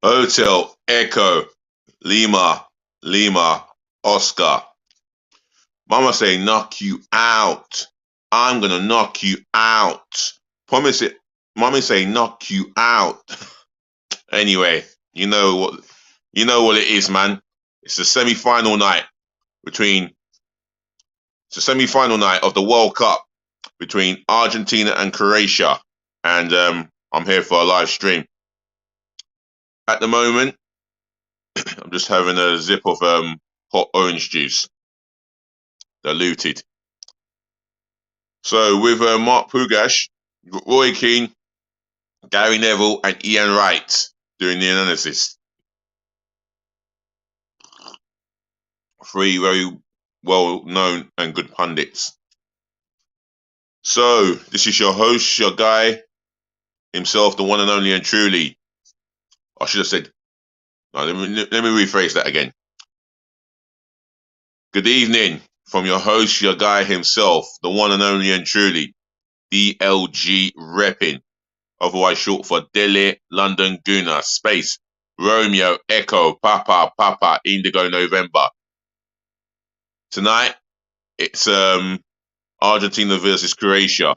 Hotel Echo Lima Lima Oscar. Mama say knock you out. I'm gonna knock you out. Promise it. Mommy say knock you out. Anyway, you know what it is, man. It's the semi-final night between it's the semi-final night of the World Cup between Argentina and Croatia, and I'm here for a live stream. At the moment, I'm just having a zip of hot orange juice, diluted. So with Mark Pugash, Roy Keane, Gary Neville, and Ian Wright doing the analysis. Three very well-known and good pundits. So this is your host, your guy himself, the one and only and truly. I should have said. No, let me rephrase that again. Good evening from your host, your guy himself, the one and only and truly, DLG repping, otherwise short for Delhi, London, Guna, Space, Romeo, Echo, Papa, Papa, Indigo, November. Tonight, it's Argentina versus Croatia,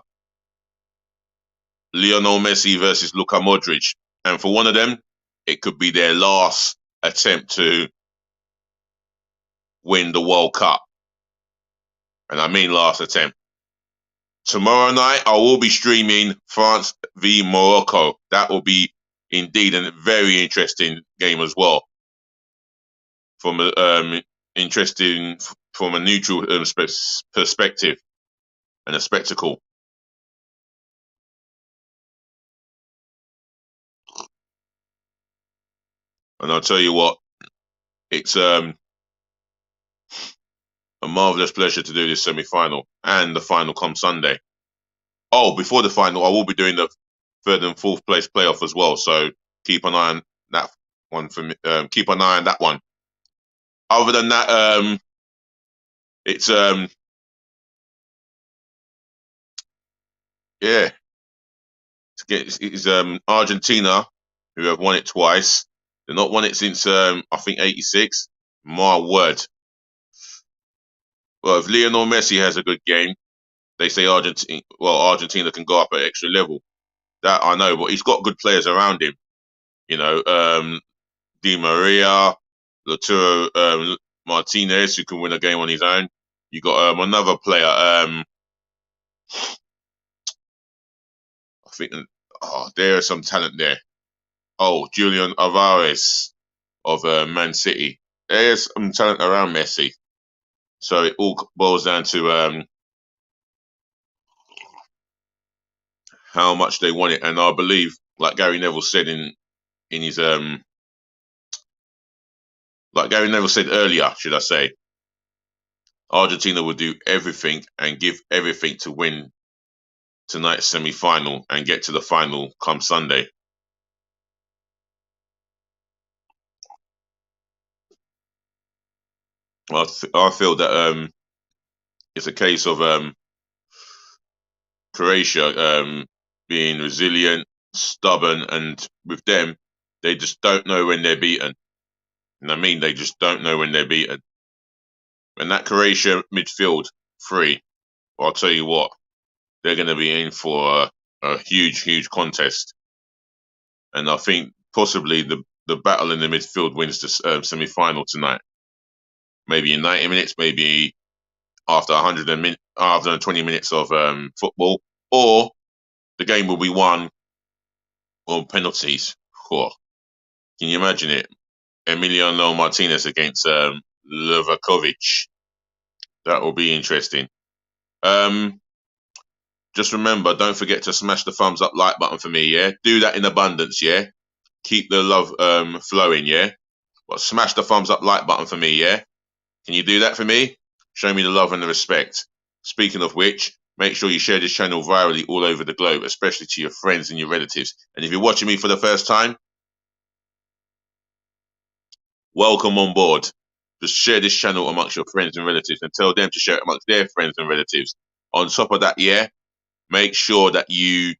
Lionel Messi versus Luka Modric, and for one of them, it could be their last attempt to win the World Cup. And I mean last attempt. Tomorrow night, I will be streaming France v Morocco. That will be indeed a very interesting game as well. From a neutral perspective and a spectacle. And I'll tell you what, it's a marvellous pleasure to do this semi-final, and the final comes Sunday. Oh, before the final, I will be doing the third and fourth place playoff as well, so keep an eye on that one for me. Keep an eye on that one. Other than that, it's yeah, it's Argentina who have won it twice. They've not won it since I think '86. My word. Well, if Lionel Messi has a good game, they say Argentina can go up an extra level. That I know, but he's got good players around him. You know, Di Maria, Lautaro Martinez, who can win a game on his own. You got another player. I think there is some talent there. Oh, Julian Alvarez of Man City. There's some talent around Messi. So it all boils down to how much they want it, and I believe, like Gary Neville said in his like Gary Neville said earlier, should I say, Argentina will do everything and give everything to win tonight's semi-final and get to the final come Sunday. I feel that it's a case of Croatia being resilient, stubborn, and with them, they just don't know when they're beaten. And I mean, they just don't know when they're beaten. And that Croatia midfield three, well, I'll tell you what, they're going to be in for a huge, huge contest. And I think possibly the battle in the midfield wins the semi-final tonight. Maybe in 90 minutes, maybe after 120 minutes of football, or the game will be won on penalties. Oh, can you imagine it? Emiliano Martinez against Livakovic. That will be interesting. Just remember, don't forget to smash the thumbs up like button for me, yeah? Do that in abundance, yeah? Keep the love flowing, yeah? But smash the thumbs up like button for me, yeah? Can you do that for me? Show me the love and the respect. Speaking of which, make sure you share this channel virally all over the globe, especially to your friends and your relatives. And if you're watching me for the first time, welcome on board. Just share this channel amongst your friends and relatives and tell them to share it amongst their friends and relatives. On top of that, yeah, make sure that you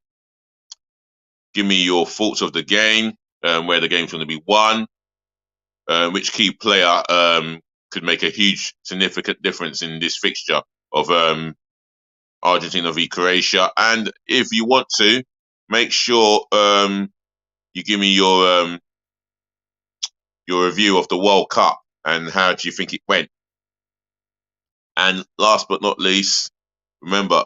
give me your thoughts of the game, where the game's going to be won, which key player could make a huge, significant difference in this fixture of Argentina v Croatia. And if you want to, make sure you give me your review of the World Cup and how do you think it went. And last but not least, remember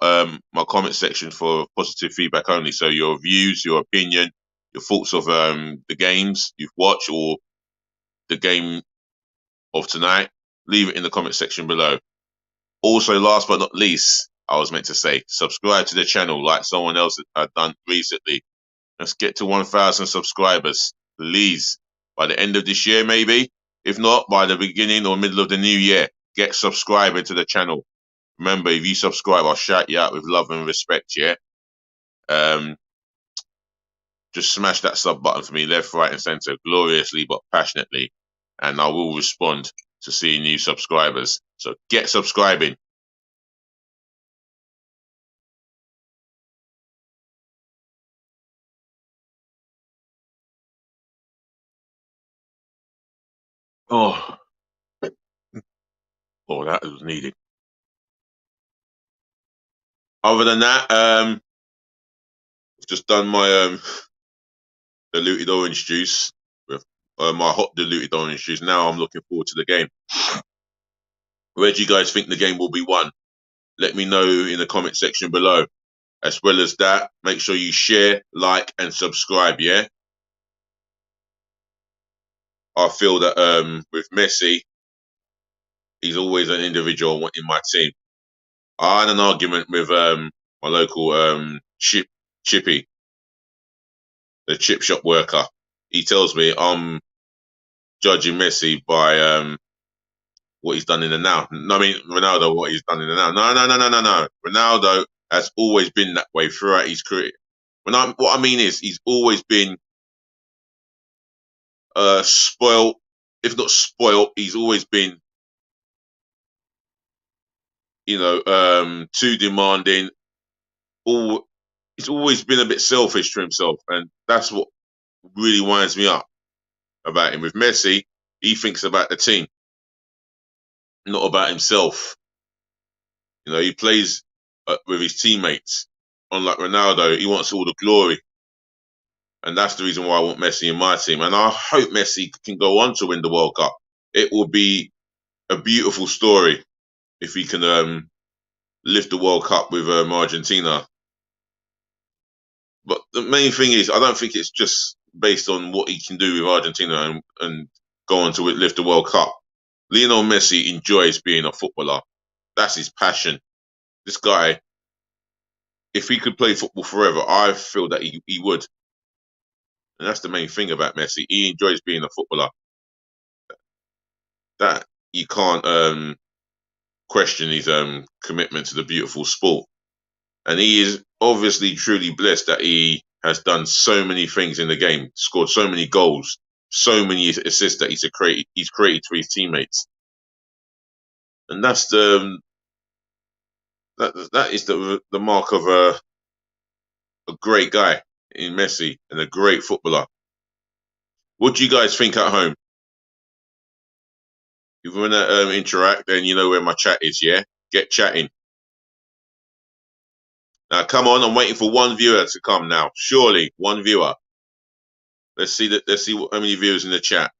my comment section for positive feedback only. So your views, your opinion, your thoughts of the games you've watched or the game of tonight, leave it in the comment section below. Also, last but not least, I was meant to say, subscribe to the channel like someone else had done recently. Let's get to 1,000 subscribers, please. By the end of this year, maybe. If not, by the beginning or middle of the new year, get subscribing to the channel. Remember, if you subscribe, I'll shout you out with love and respect, yeah? Just smash that sub button for me, left, right, and centre, gloriously but passionately. And I will respond to seeing new subscribers. So get subscribing. Oh, that was needed. Other than that, I've just done my diluted orange juice with my hot diluted orange juice. Now I'm looking forward to the game. Where do you guys think the game will be won? Let me know in the comment section below. As well as that, make sure you share, like, and subscribe, yeah? I feel that with Messi, he's always an individual in my team. I had an argument with my local Chippy, the chip shop worker. He tells me I'm judging Messi by what he's done in the now. I mean, Ronaldo, what he's done in the now. No. Ronaldo has always been that way throughout his career. What I mean is, he's always been spoiled. If not spoiled, he's always been, too demanding. He's always been a bit selfish to himself, and that's what really winds me up about him. With Messi, he thinks about the team, not about himself. He plays with his teammates. Unlike Ronaldo, he wants all the glory. And that's the reason why I want Messi in my team. And I hope Messi can go on to win the World Cup. It will be a beautiful story if he can lift the World Cup with Argentina. But the main thing is, I don't think it's just based on what he can do with Argentina and go on to lift the World Cup. Lionel Messi enjoys being a footballer. That's his passion. This guy, if he could play football forever, I feel that he would. And that's the main thing about Messi. He enjoys being a footballer. That you can't question his commitment to the beautiful sport. And he is obviously truly blessed that he has done so many things in the game, scored so many goals, so many assists that he's created for his teammates. And that's that is the mark of a great guy in Messi and a great footballer. What do you guys think at home? If you want to interact, then you know where my chat is, yeah? Get chatting. Now, come on, I'm waiting for one viewer to come now. Surely, one viewer. Let's see how many viewers in the chat.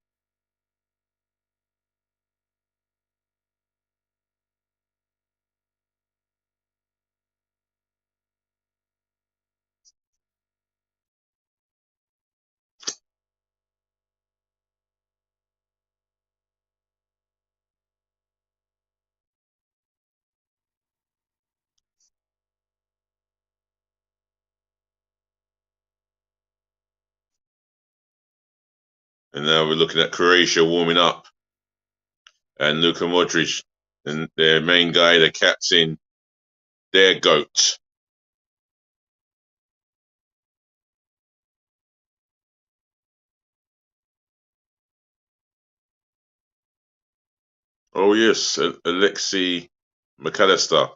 And now we're looking at Croatia warming up. And Luka Modric, and their main guy, the captain, their GOAT. Oh, yes, Alexi McAllister.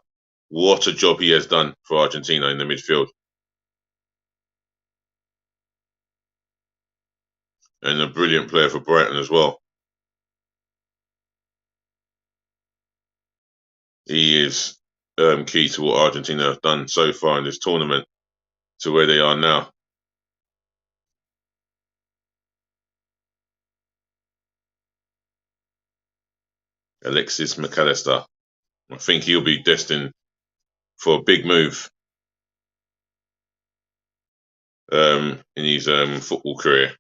What a job he has done for Argentina in the midfield. and a brilliant player for Brighton as well. He is key to what Argentina have done so far in this tournament to where they are now. Alexis McAllister. I think he'll be destined for a big move in his football career.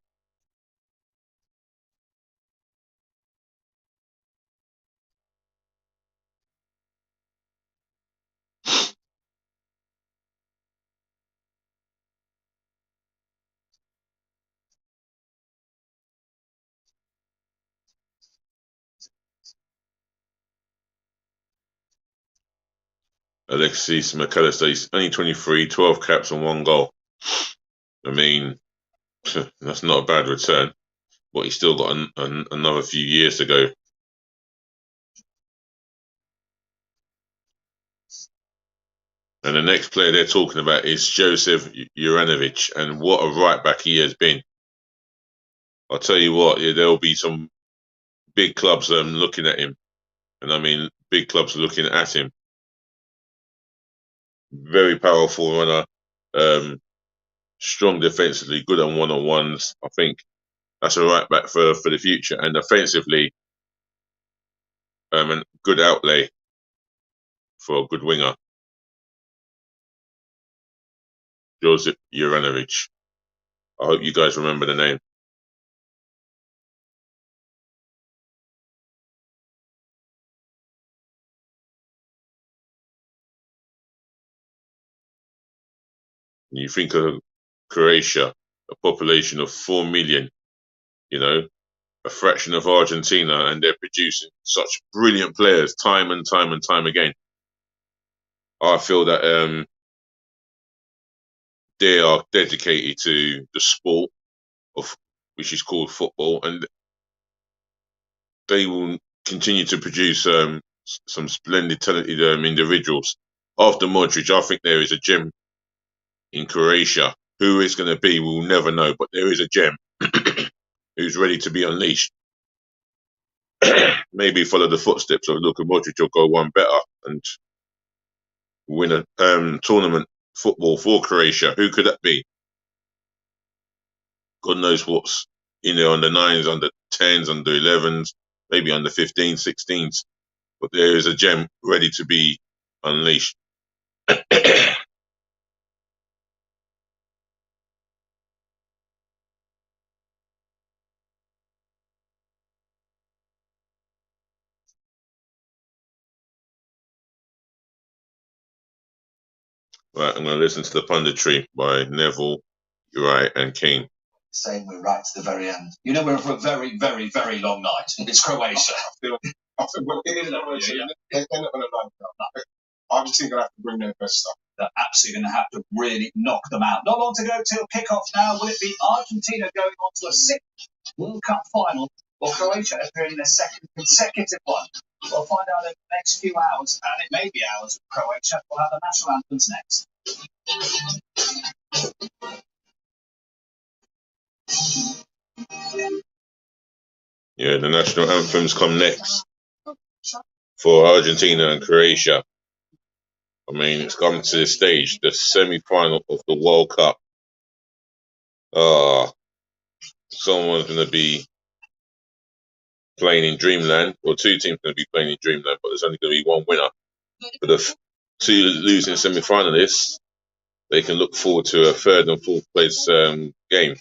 Alexis McAllister, he's only 23, 12 caps and 1 goal. I mean, that's not a bad return, but he's still got another few years to go. And the next player they're talking about is Joseph Juranovic, and what a right back he has been. I'll tell you what, there'll be some big clubs looking at him, and I mean big clubs looking at him. Very powerful runner, strong defensively, good on one-on-ones. I think that's a right back for the future, and offensively, a good outlay for a good winger. Josip Juranovic. I hope you guys remember the name. You think of Croatia, a population of 4 million, a fraction of Argentina, and they're producing such brilliant players time and time again. I feel that they are dedicated to the sport of which is called football, and they will continue to produce some splendid, talented individuals. After Modric, I think there is a gem in Croatia. Who it's going to be, we'll never know, but there is a gem who's ready to be unleashed. Maybe follow the footsteps of Luka Modric or go one better and win a tournament football for Croatia. Who could that be? God knows what's in there, under 9s, under 10s, under 11s, maybe under 15s, 16s. But there is a gem ready to be unleashed. Right, I'm going to listen to the punditry by Neville, Uri, and Kane. Saying we're right to the very end. You know, we're for a very, very, very long night. It's Croatia. I feel we're in Croatia. They're not going to like that. Argentina going to have to bring their best stuff. They're absolutely going to have to really knock them out. Not long to go till kickoff now. Will it be Argentina going on to a 6th World Cup final, or Croatia appearing in their 2nd consecutive one? We'll find out in the next few hours, and it may be hours of Croatia. We'll have the national anthems next. Yeah, the national anthems come next for Argentina and Croatia. I mean, it's come to this stage, the semi-final of the World Cup. Someone's going to be playing in Dreamland, or 2 teams going to be playing in Dreamland, but there's only going to be one winner. For the 2 losing semi-finalists, they can look forward to a 3rd and 4th place game.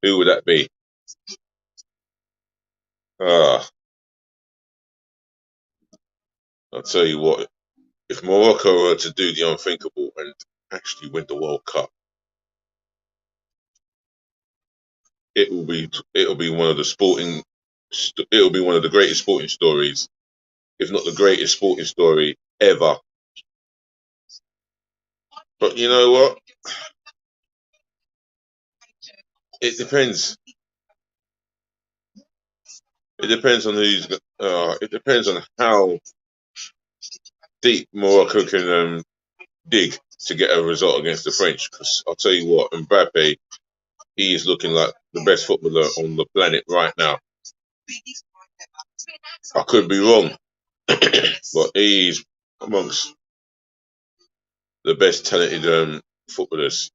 Who would that be? I'll tell you what, if Morocco were to do the unthinkable and actually win the World Cup, it'll be one of the greatest sporting stories, if not the greatest sporting story ever. But you know what? It depends. It depends on who's. It depends on how deep Morocco can dig to get a result against the French. Because I'll tell you what, Mbappe, he is looking like the best footballer on the planet right now. I could be wrong, but he's amongst the best talented footballers.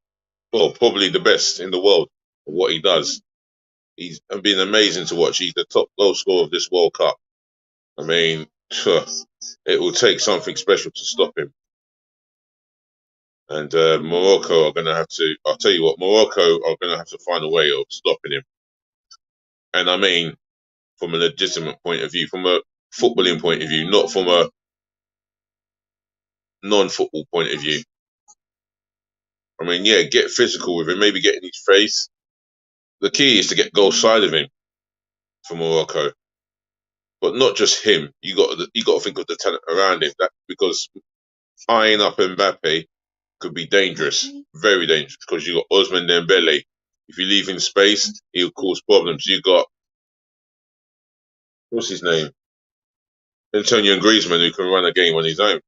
Well, probably the best in the world for what he does. He's been amazing to watch. He's the top goal scorer of this World Cup. I mean, it will take something special to stop him. And Morocco are going to have to, I'll tell you what, Morocco are going to have to find a way of stopping him. And I mean, from a legitimate point of view, from a footballing point of view, not from a non-football point of view. I mean, yeah, get physical with him, maybe get in his face. The key is to get goal side of him for Morocco. But not just him. You got to think of the talent around him. That because eyeing up Mbappe could be dangerous, very dangerous. Because you got Ousmane Dembele. If you leave him space, he'll cause problems. You got what's his name, Antonio Griezmann, who can run a game on his own.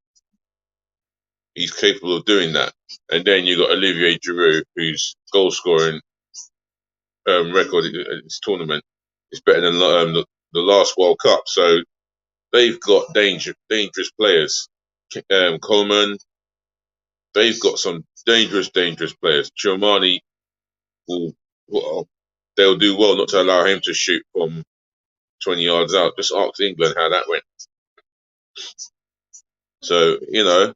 He's capable of doing that. And then you got Olivier Giroud, whose goal scoring record in this tournament is better than the last World Cup. So they've got dangerous players. Coleman, they've got some dangerous players. Chouamani they'll do well not to allow him to shoot from 20 yards out. Just ask England how that went. So, you know,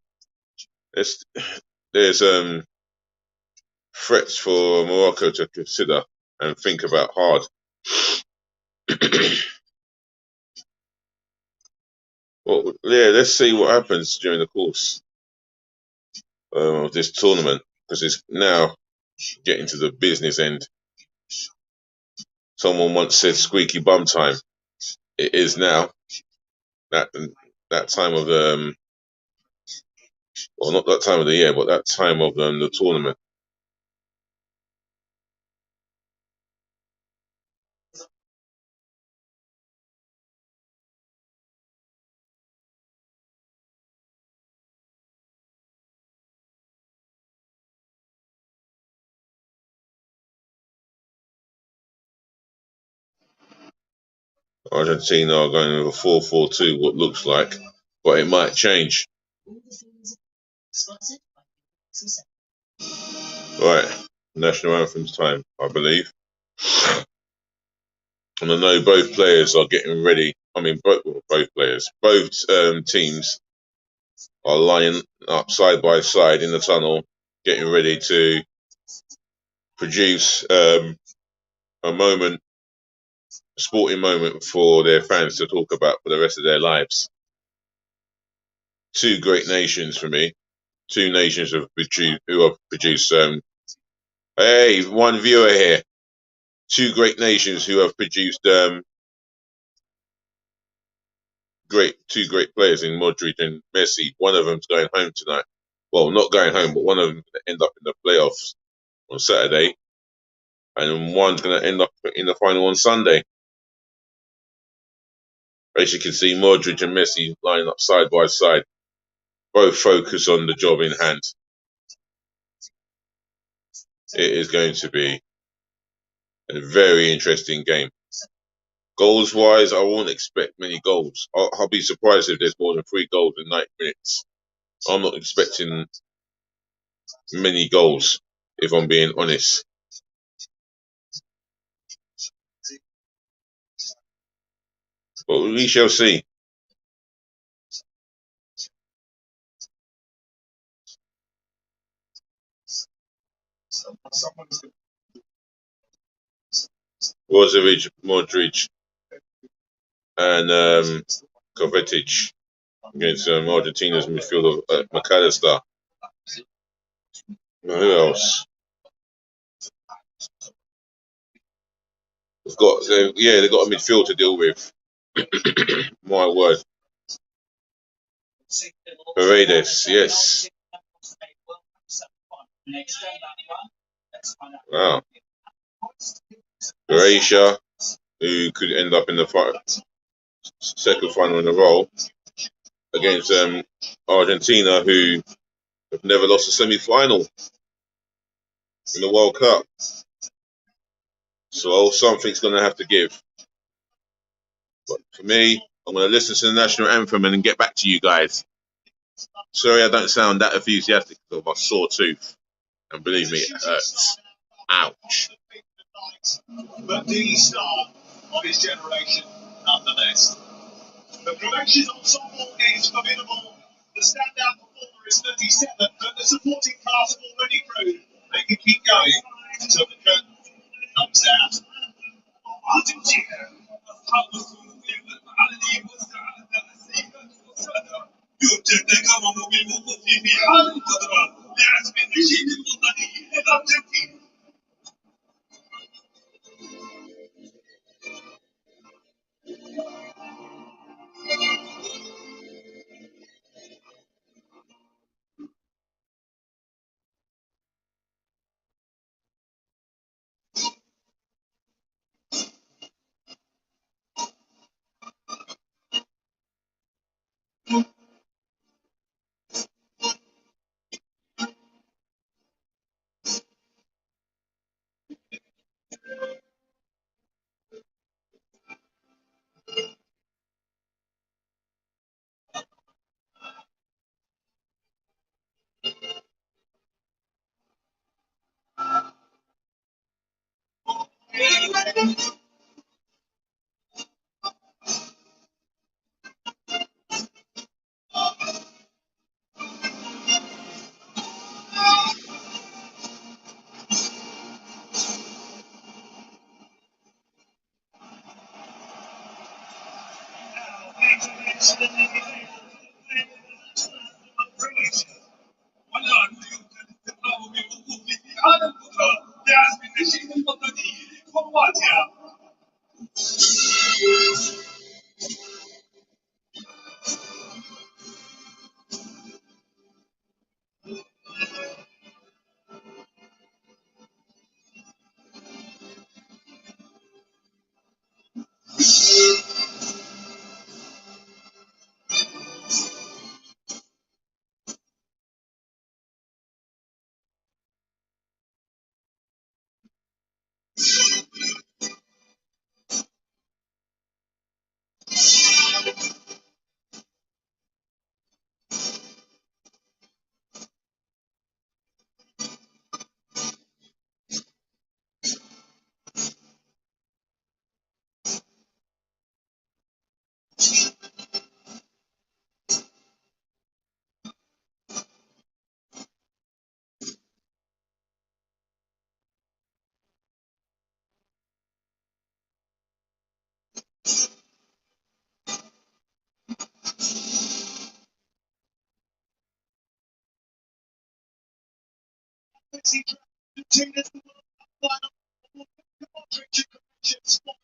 there's threats for Morocco to consider and think about hard. Well, yeah, let's see what happens during the course of this tournament, because it's now getting to the business end. Someone once said squeaky bum time. It is now. That time of well, not that time of the year, but that time of the tournament. Argentina are going with a 4-4-2, what looks like, but it might change. Right, national anthems time, I believe. And I know both players are getting ready. I mean, both players, both teams are lining up side by side in the tunnel, getting ready to produce a sporting moment for their fans to talk about for the rest of their lives. Two great nations for me. Two nations who have produced. Hey, one viewer here. Two great nations who have produced two great players in Modric and Messi. One of them's going home tonight. Well, not going home, but one of them's going to end up in the playoffs on Saturday, and one's going to end up in the final on Sunday. As you can see, Modric and Messi lining up side by side, both focus on the job in hand. It is going to be a very interesting game. Goals-wise, I won't expect many goals. I'll be surprised if there's more than 3 goals in 90 minutes. I'm not expecting many goals, if I'm being honest. But we shall see. Brozovic, Modric, and Kovacic against Argentina's midfielder McAllister. Who else? They've got a midfield to deal with. My word. Paredes, yes. Wow. Croatia, who could end up in the second final in a row against Argentina, who have never lost a semi-final in the World Cup. So something's going to have to give. But for me, I'm going to listen to the national anthem and then get back to you guys. Sorry I don't sound that enthusiastic because of my sore tooth. And believe me, it hurts. Ouch. But the star of his generation, nonetheless. The Croatian ensemble is formidable. The standout performer is 37, but the supporting cast have already proved they can keep going until the curtain comes down. Argentina.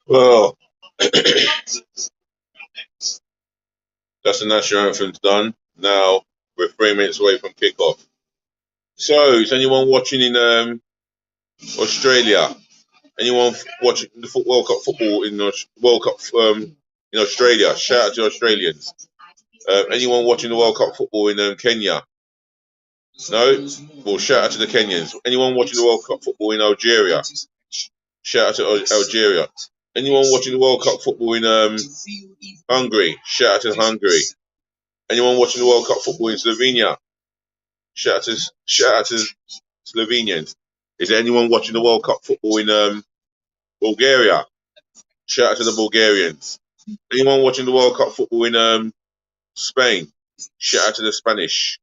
Well, that's the national anthem's done. Now we're 3 minutes away from kickoff. So, is anyone watching in Australia? Anyone watching the World Cup football in World Cup in Australia? Shout out to Australians. Anyone watching the World Cup football in Kenya? No? Well, shout out to the Kenyans. Anyone watching the World Cup football in Algeria? Shout out to Algeria. Anyone watching the World Cup football in Hungary? Shout out to Hungary. Anyone watching the World Cup football in Slovenia? Shout out to Slovenians. Is there anyone watching the World Cup football in Bulgaria? Shout out to the Bulgarians. Anyone watching the World Cup football in Spain? Shout out to the Spanish.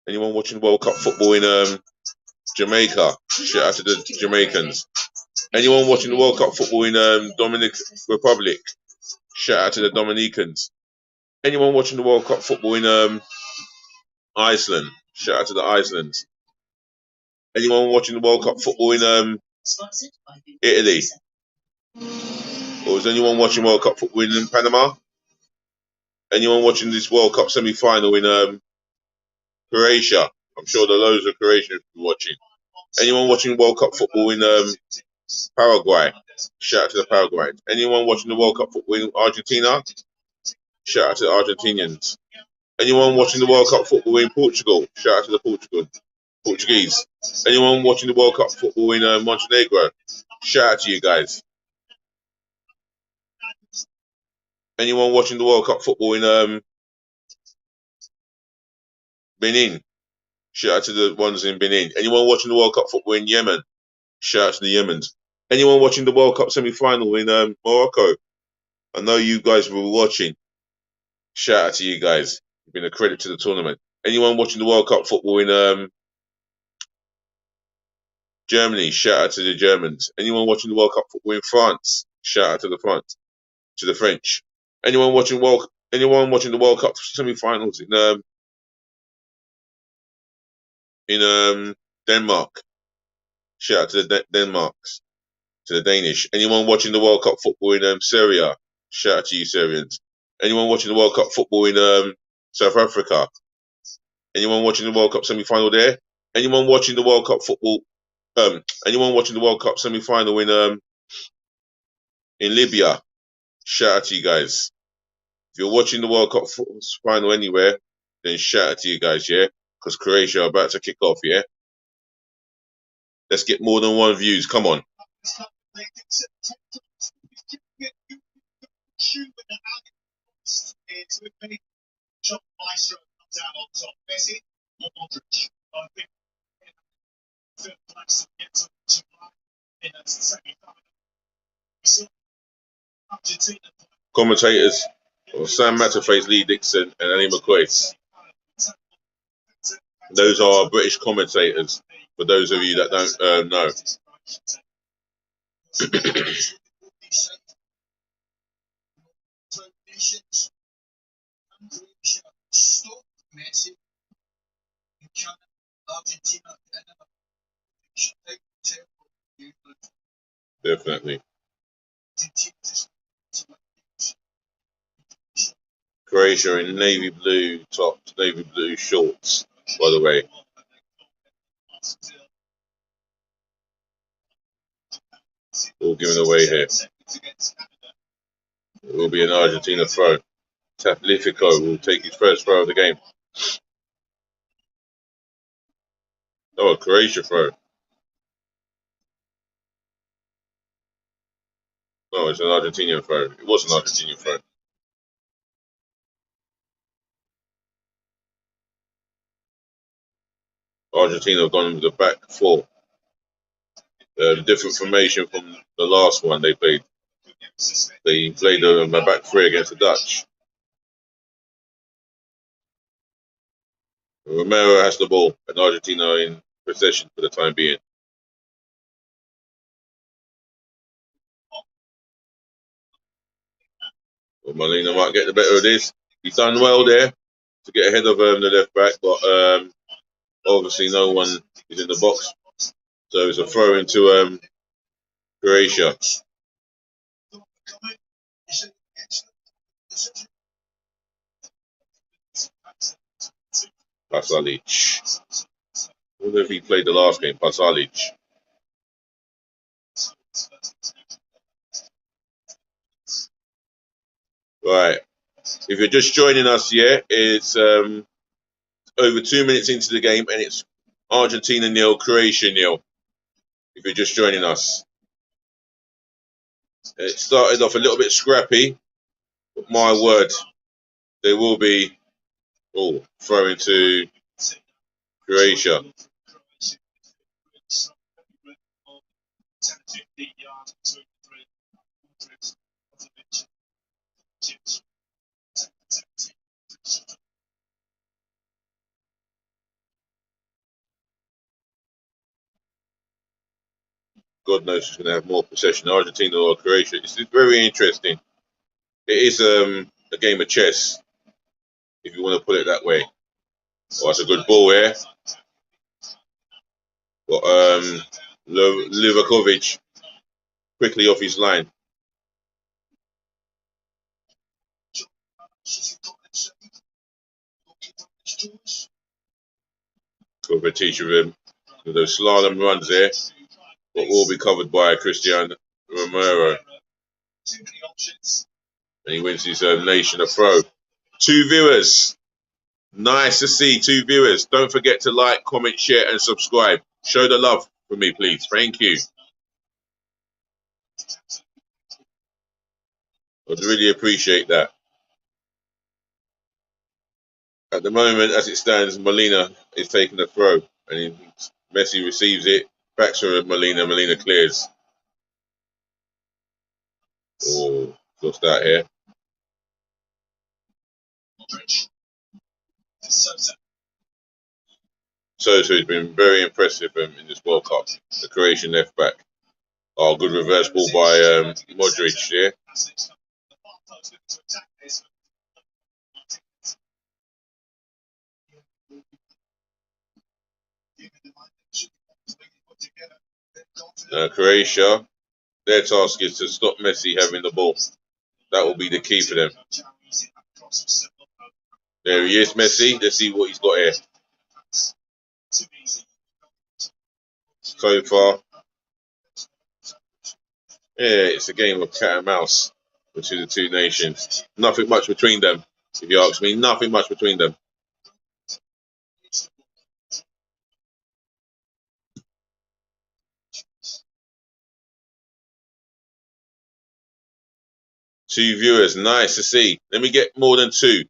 Anyone watching the World Cup football in Jamaica? Shout out to the Jamaicans. Anyone watching the World Cup football in Dominican Republic? Shout out to the Dominicans. Anyone watching the World Cup football in Iceland? Shout out to the Icelands. Anyone watching the World Cup football in Italy? Or is anyone watching World Cup football in Panama? Anyone watching this World Cup semi-final in Croatia? I'm sure there are loads of Croatians watching. Anyone watching World Cup football in Paraguay? Shout out to the Paraguayans. Anyone watching the World Cup football in Argentina? Shout out to the Argentinians. Anyone watching the World Cup football in Portugal? Shout out to the Portuguese. Anyone watching the World Cup football in Montenegro? Shout out to you guys. Anyone watching the World Cup football in Benin? Shout out to the ones in Benin. Anyone watching the World Cup football in Yemen? Shout out to the Yemens. Anyone watching the World Cup semi-final in Morocco? I know you guys were watching. Shout out to you guys. You've been a credit to the tournament. Anyone watching the World Cup football in Germany? Shout out to the Germans. Anyone watching the World Cup football in France? Shout out to the French. Anyone watching the World Cup semi-finals in Denmark? Shout out to the Denmarks, to the Danish. Anyone watching the World Cup football in Syria? Shout out to you Syrians. Anyone watching the World Cup football in South Africa? Anyone watching the World Cup semi-final there? Anyone watching the World Cup football? Anyone watching the World Cup semi-final in Libya? Shout out to you guys. If you're watching the World Cup final anywhere, then shout out to you guys, yeah? Because Croatia are about to kick off, yeah? Let's get more than one views. Come on. Commentators, Sam Matterface, Lee Dixon, and Annie McQuaid. Those are British commentators, for those of you that don't know. Definitely. Croatia in navy blue tops, navy blue shorts, by the way. All given away here. It will be an Argentina throw. Tagliafico will take his first throw of the game. Oh, a Croatia throw. No, it's an Argentinian throw. It was an Argentinian throw. Argentina have gone with the back four. The different formation from the last one they played. They played a back three against the Dutch. Romero has the ball, and Argentina in possession for the time being. Well, Molina might get the better of this. He's done well there to get ahead of the left back, but obviously no one is in the box. So it's a throw into Croatia. Pasalic. I wonder if he played the last game. Pasalic. Right. If you're just joining us, it's over 2 minutes into the game and it's Argentina 0, Croatia 0. If you're just joining us. It started off a little bit scrappy, but my word, there will be throwing to Croatia. God knows who's going to have more possession, Argentina or Croatia. It's very interesting. It is a game of chess, if you want to put it that way. Oh, that's a good ball here. But Livakovic quickly off his line. Kovacic with those slalom runs there, but will be covered by Cristiano Romero. And he wins his nation a throw. 2 viewers. Nice to see 2 viewers. Don't forget to like, comment, share, and subscribe. Show the love for me, please. Thank you. I'd really appreciate that. At the moment, as it stands, Molina is taking the throw, and Messi receives it. Back to Molina. Molina clears. Oh, lost out here. Sosa has been very impressive in this World Cup. The Croatian left back. Oh, good reverse ball by Modric here. Croatia, their task is to stop Messi having the ball. That will be the key for them. There he is, Messi. Let's see what he's got here. So far, yeah, it's a game of cat and mouse between the two nations. Nothing much between them, if you ask me. Nothing much between them. Two viewers, nice to see. Let me get more than two.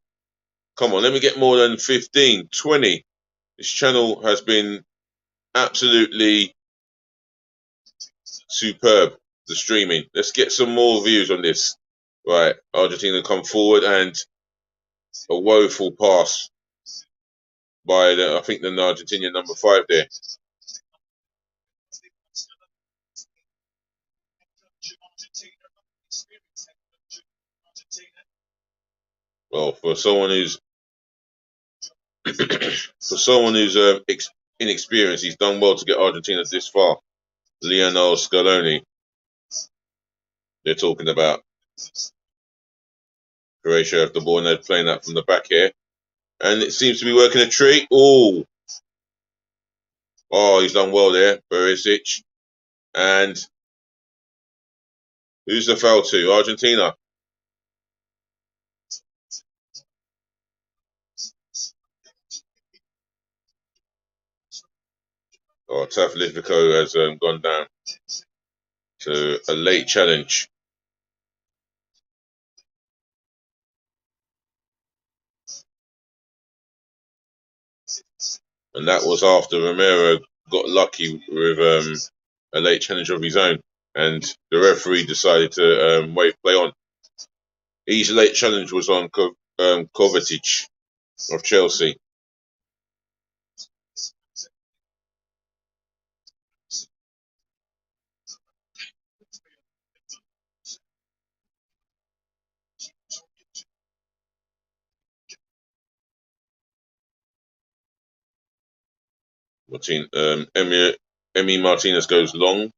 Come on, let me get more than 15, 20. This channel has been absolutely superb, the streaming. Let's get some more views on this. Right, Argentina come forward and a woeful pass by, I think, the Argentinian number 5 there. Well, for someone who's inexperienced, he's done well to get Argentina this far. Lionel Scaloni, they're talking about. Croatia have the ball and they're playing that from the back here. And it seems to be working a treat. Oh, he's done well there, Perisic. And who's the foul to? Argentina. Taflifico has gone down to a late challenge. And that was after Romero got lucky with a late challenge of his own. And the referee decided to wave play on. His late challenge was on Kovacic of Chelsea. Emi Martinez goes long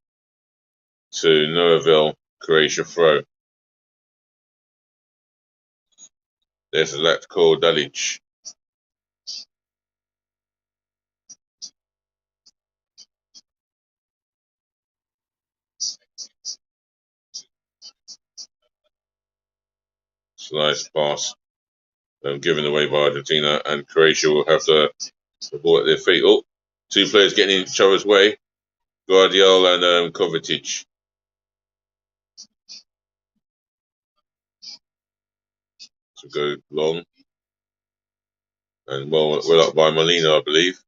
to Noaville, Croatia throw. There's Zlatko Dalic. Slice pass given away by Argentina, and Croatia will have the ball at their feet. Oh, two players getting in each other's way. Guardiola and Kovacic. To go long. And well up by Molina, I believe.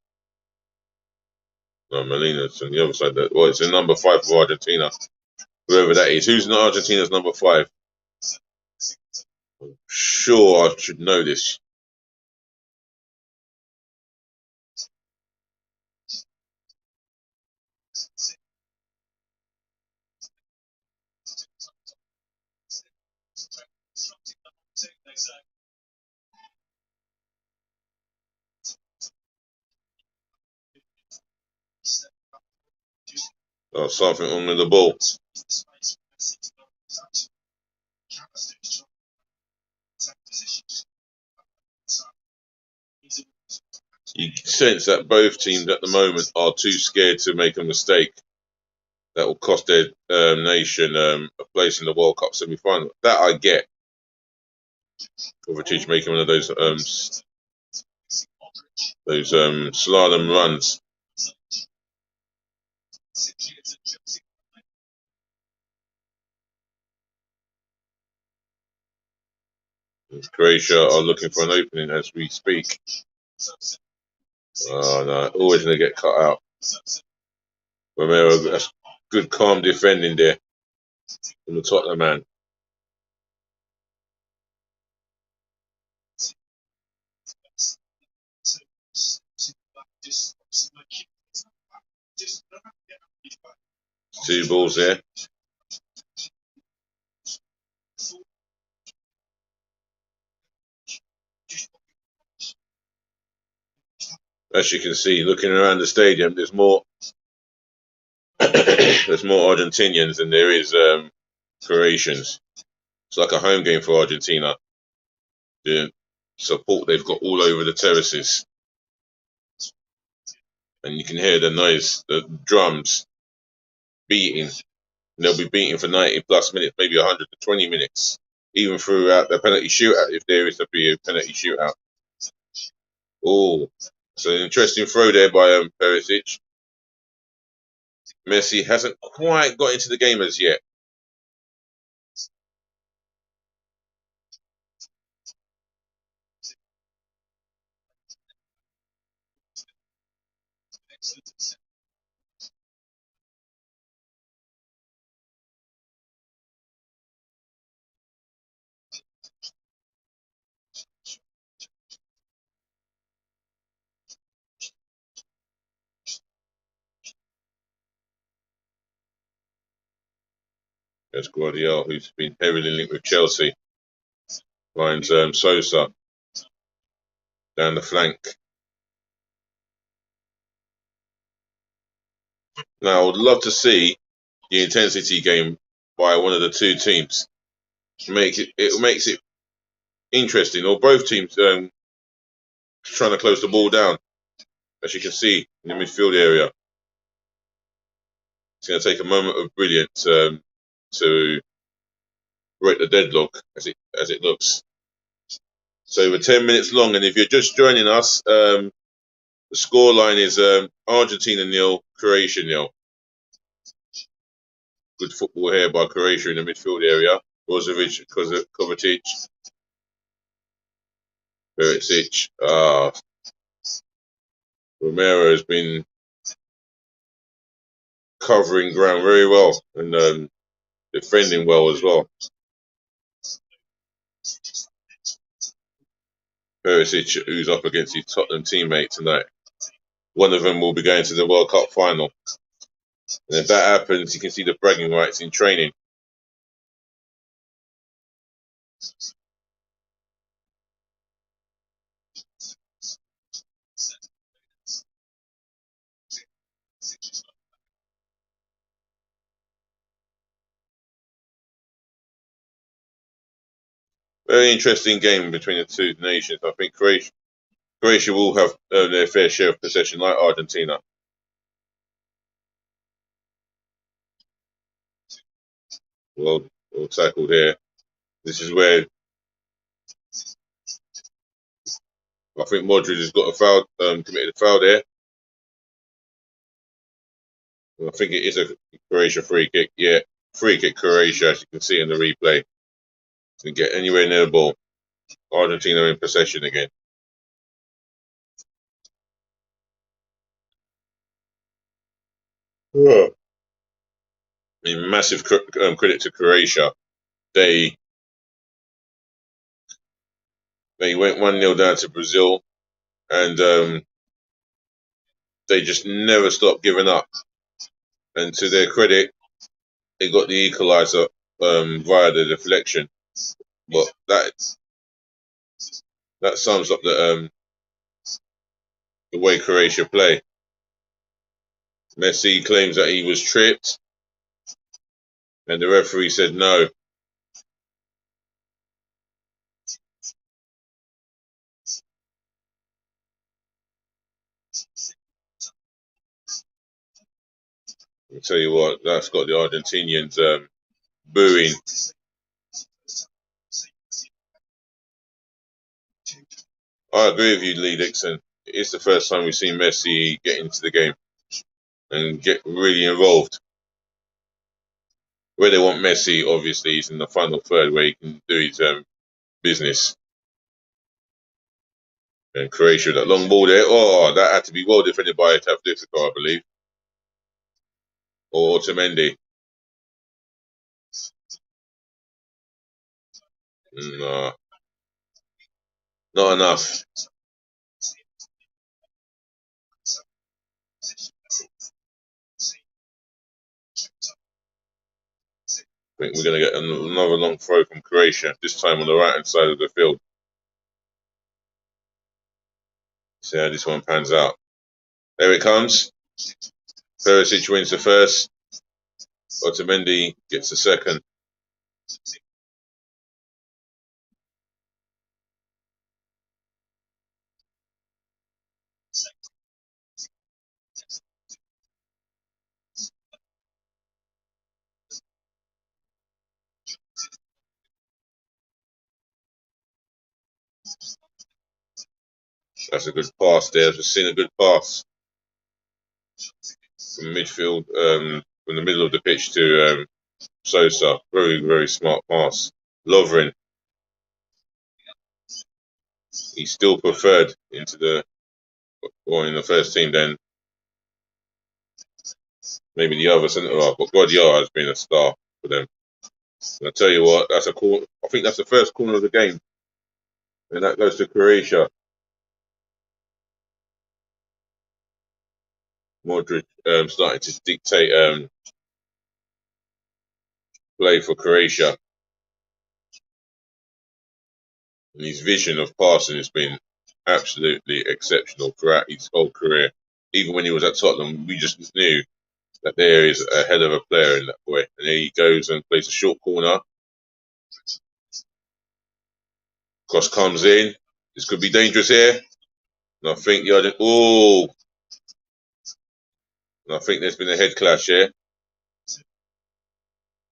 No, Molina's on the other side. Well, it's a number 5 for Argentina. Whoever that is. Who's Argentina's number 5? I'm sure I should know this. Oh, something wrong with the ball. You sense that both teams at the moment are too scared to make a mistake that will cost their nation a place in the World Cup semi-final. That I get. Kovacic making one of those slalom runs. Croatia are looking for an opening as we speak. Oh no, always going to get cut out. Romero, that's good calm defending there from the Tottenham man. Two balls there. As you can see, looking around the stadium, there's more there's more Argentinians than there is Croatians. It's like a home game for Argentina. The support they've got all over the terraces, and you can hear the noise, the drums beating. And they'll be beating for 90 plus minutes, maybe 120 minutes, even throughout the penalty shootout if there is to be a penalty shootout. Oh, it's an interesting throw there by Perisic. Messi hasn't quite got into the game as yet. There's Guardiola, who's been heavily linked with Chelsea. Finds Sosa down the flank. Now, I would love to see the intensity game by one of the two teams. It makes it interesting, or both teams trying to close the ball down, as you can see in the midfield area. It's going to take a moment of brilliance to break the deadlock, as it looks. So we're 10 minutes long, and if you're just joining us, the scoreline is Argentina 0, Croatia 0. Good football here by Croatia in the midfield area. Brozovic, Kovacic, Perisic. Romero has been covering ground very well and defending well as well. Perisic, who's up against his Tottenham teammate tonight. One of them will be going to the World Cup final. And if that happens, you can see the bragging rights in training. Very interesting game between the two nations. I think Croatia will have their fair share of possession, like Argentina. Well tackled here. This is where I think Modric has got a foul, committed a foul there. I think it is a Croatia free kick. Yeah, free kick Croatia, as you can see in the replay. Didn't get anywhere near the ball. Argentina in possession again. Yeah. I mean, massive credit to Croatia. They went 1-0 down to Brazil, and they just never stopped giving up. And to their credit, they got the equaliser via the deflection. But that sums up the way Croatia play. Messi claims that he was tripped, and the referee said no. I'll tell you what, that's got the Argentinians booing. I agree with you, Lee Dixon. It's the first time we've seen Messi get into the game. and get really involved. Where they want Messi, obviously, he's in the final third where he can do his business. And Croatia, that long ball there, oh, that had to be well defended by Tavlicic, I believe. Or Otamendi. No, not enough. I think we're going to get another long throw from Croatia, this time on the right-hand side of the field. See how this one pans out. There it comes. Perisic wins the first. Otamendi gets the second. That's a good pass there. I've just seen a good pass from midfield, from the middle of the pitch to Sosa. Very, very smart pass. Lovren. He's still preferred in the first team than maybe the other centre half. But Guardiola has been a star for them. And I tell you what, that's a corner. I think that's the first corner of the game, and that goes to Croatia. Modric starting to dictate play for Croatia. And his vision of passing has been absolutely exceptional throughout his whole career. Even when he was at Tottenham, we just knew that there is a hell of a player in that boy. And there he goes and plays a short corner. Cross comes in. This could be dangerous here. And I think I think there's been a head clash here.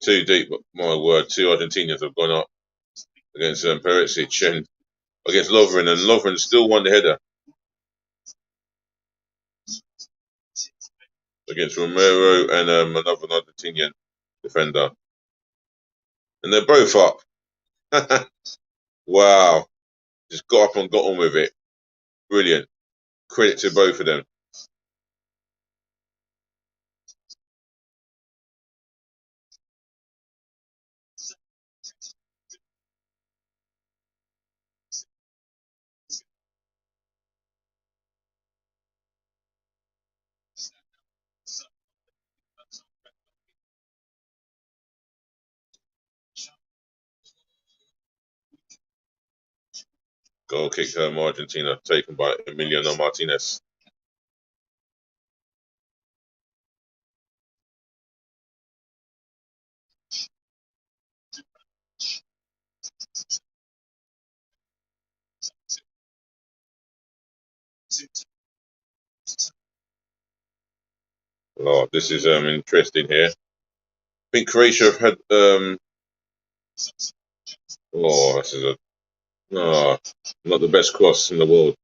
Too deep, but my word, two Argentinians have gone up against Perisic and against Lovren, and Lovren still won the header against Romero and another Argentinian defender. And they're both up. Wow. Just got up and got on with it. Brilliant. Credit to both of them. Goal kick from Argentina, taken by Emiliano Martinez. Oh, this is interesting here. I think Croatia have had this is not the best cross in the world.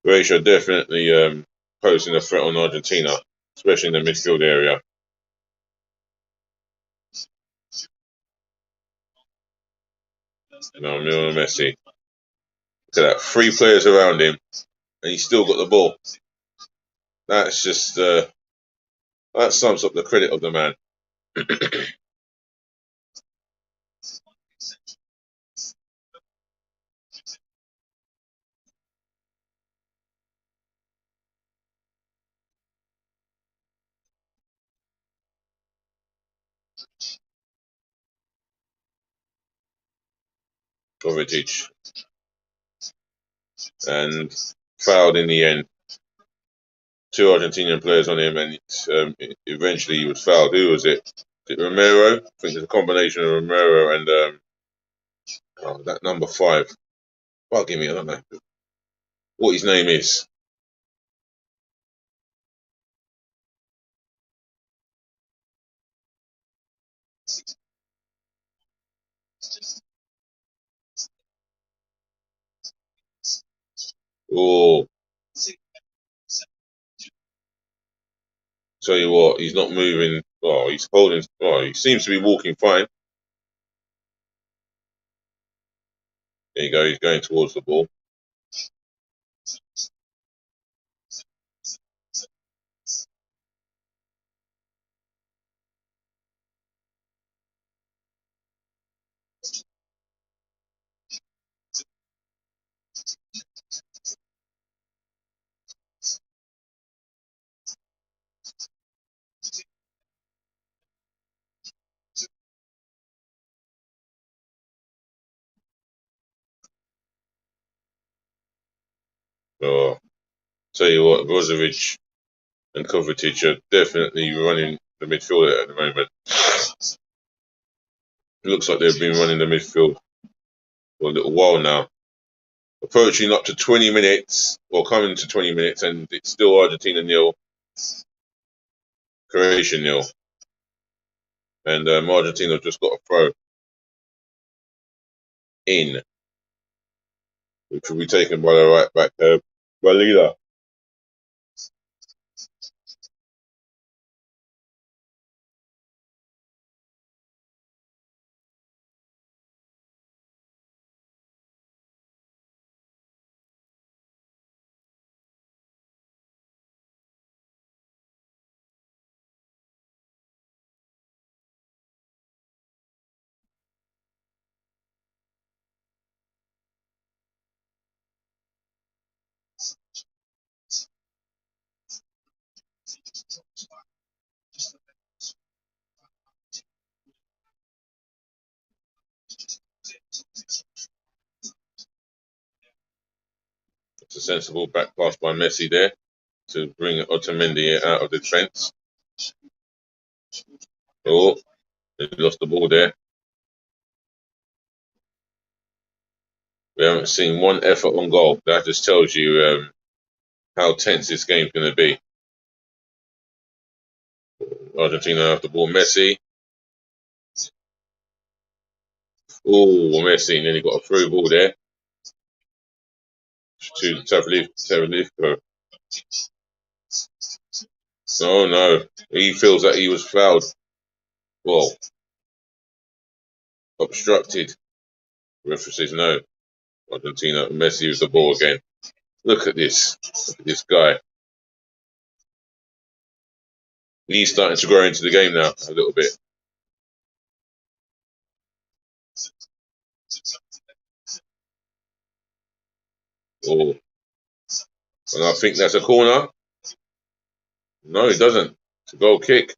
Croatia definitely posing a threat on Argentina, especially in the midfield area. Lionel Messi. Look at that, 3 players around him, and he's still got the ball. That's just that sums up the credit of the man. Kovacic. And fouled in the end. 2 Argentinian players on him, and eventually he was fouled. Who was it? Was it Romero? I think it's a combination of Romero and that number 5. Bugging me, I don't know what his name is. Oh, tell you what, he's not moving. Oh, he's holding. Oh, he seems to be walking fine. There you go. He's going towards the ball. Oh, tell you what, Brozovic and Kovacic are definitely running the midfield at the moment. It looks like they've been running the midfield for a little while now. Approaching up to 20 minutes, or coming to 20 minutes, and it's still Argentina nil, Croatia nil. And Argentina have just got a throw in, which will be taken by the right back, Valida. It's a sensible back pass by Messi there to bring Otamendi out of the defence. Oh, they lost the ball there. We haven't seen one effort on goal. That just tells you how tense this game's going to be. Argentina have the ball. Messi. Oh, Messi nearly got a through ball there to Tavlivko. Oh no, he feels that he was fouled. Well, obstructed. Referee says no. Argentina, Messi with the ball again. Look at this. Look at this guy. He's starting to grow into the game now a little bit. Oh, and I think that's a corner. No, it doesn't. It's a goal kick.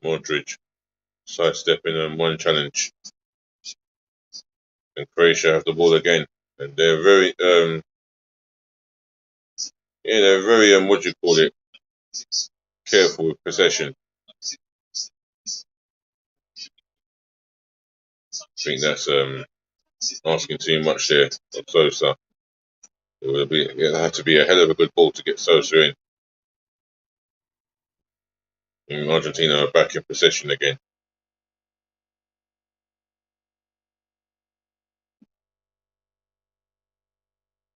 Modric sidestepping and one challenge. And Croatia have the ball again. And they're very, they're very, what do you call it? Careful with possession. I think that's asking too much there. Closer. It'll have to be a hell of a good ball to get Sosa in. And Argentina are back in possession again.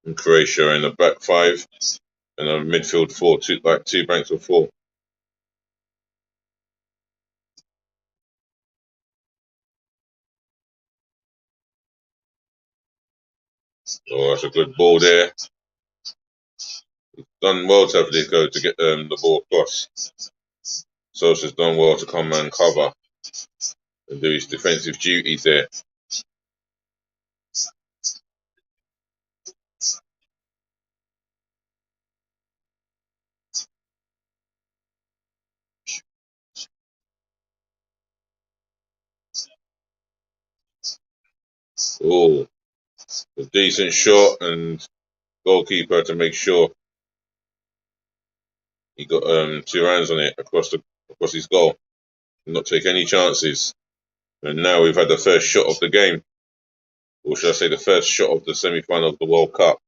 And Croatia in the back five and a midfield four, two banks of four. Oh, that's a good ball there. Done well to have Lico to get the ball across. Sosa's done well to come and cover and do his defensive duties there. Oh, a decent shot and goalkeeper to make sure he got two hands on it across his goal. Not take any chances. And now we've had the first shot of the game, or should I say the first shot of the semi-final of the World Cup.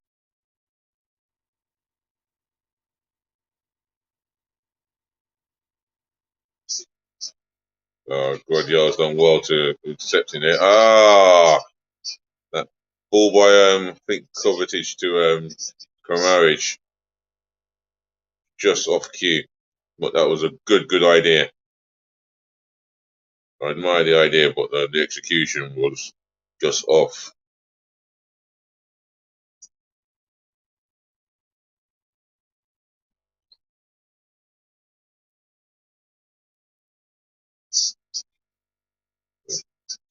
Guardiola's done well to intercepting it. That ball by I think Kovacic to Kramaric, just off cue. But that was a good idea. I admire the idea, but the execution was just off.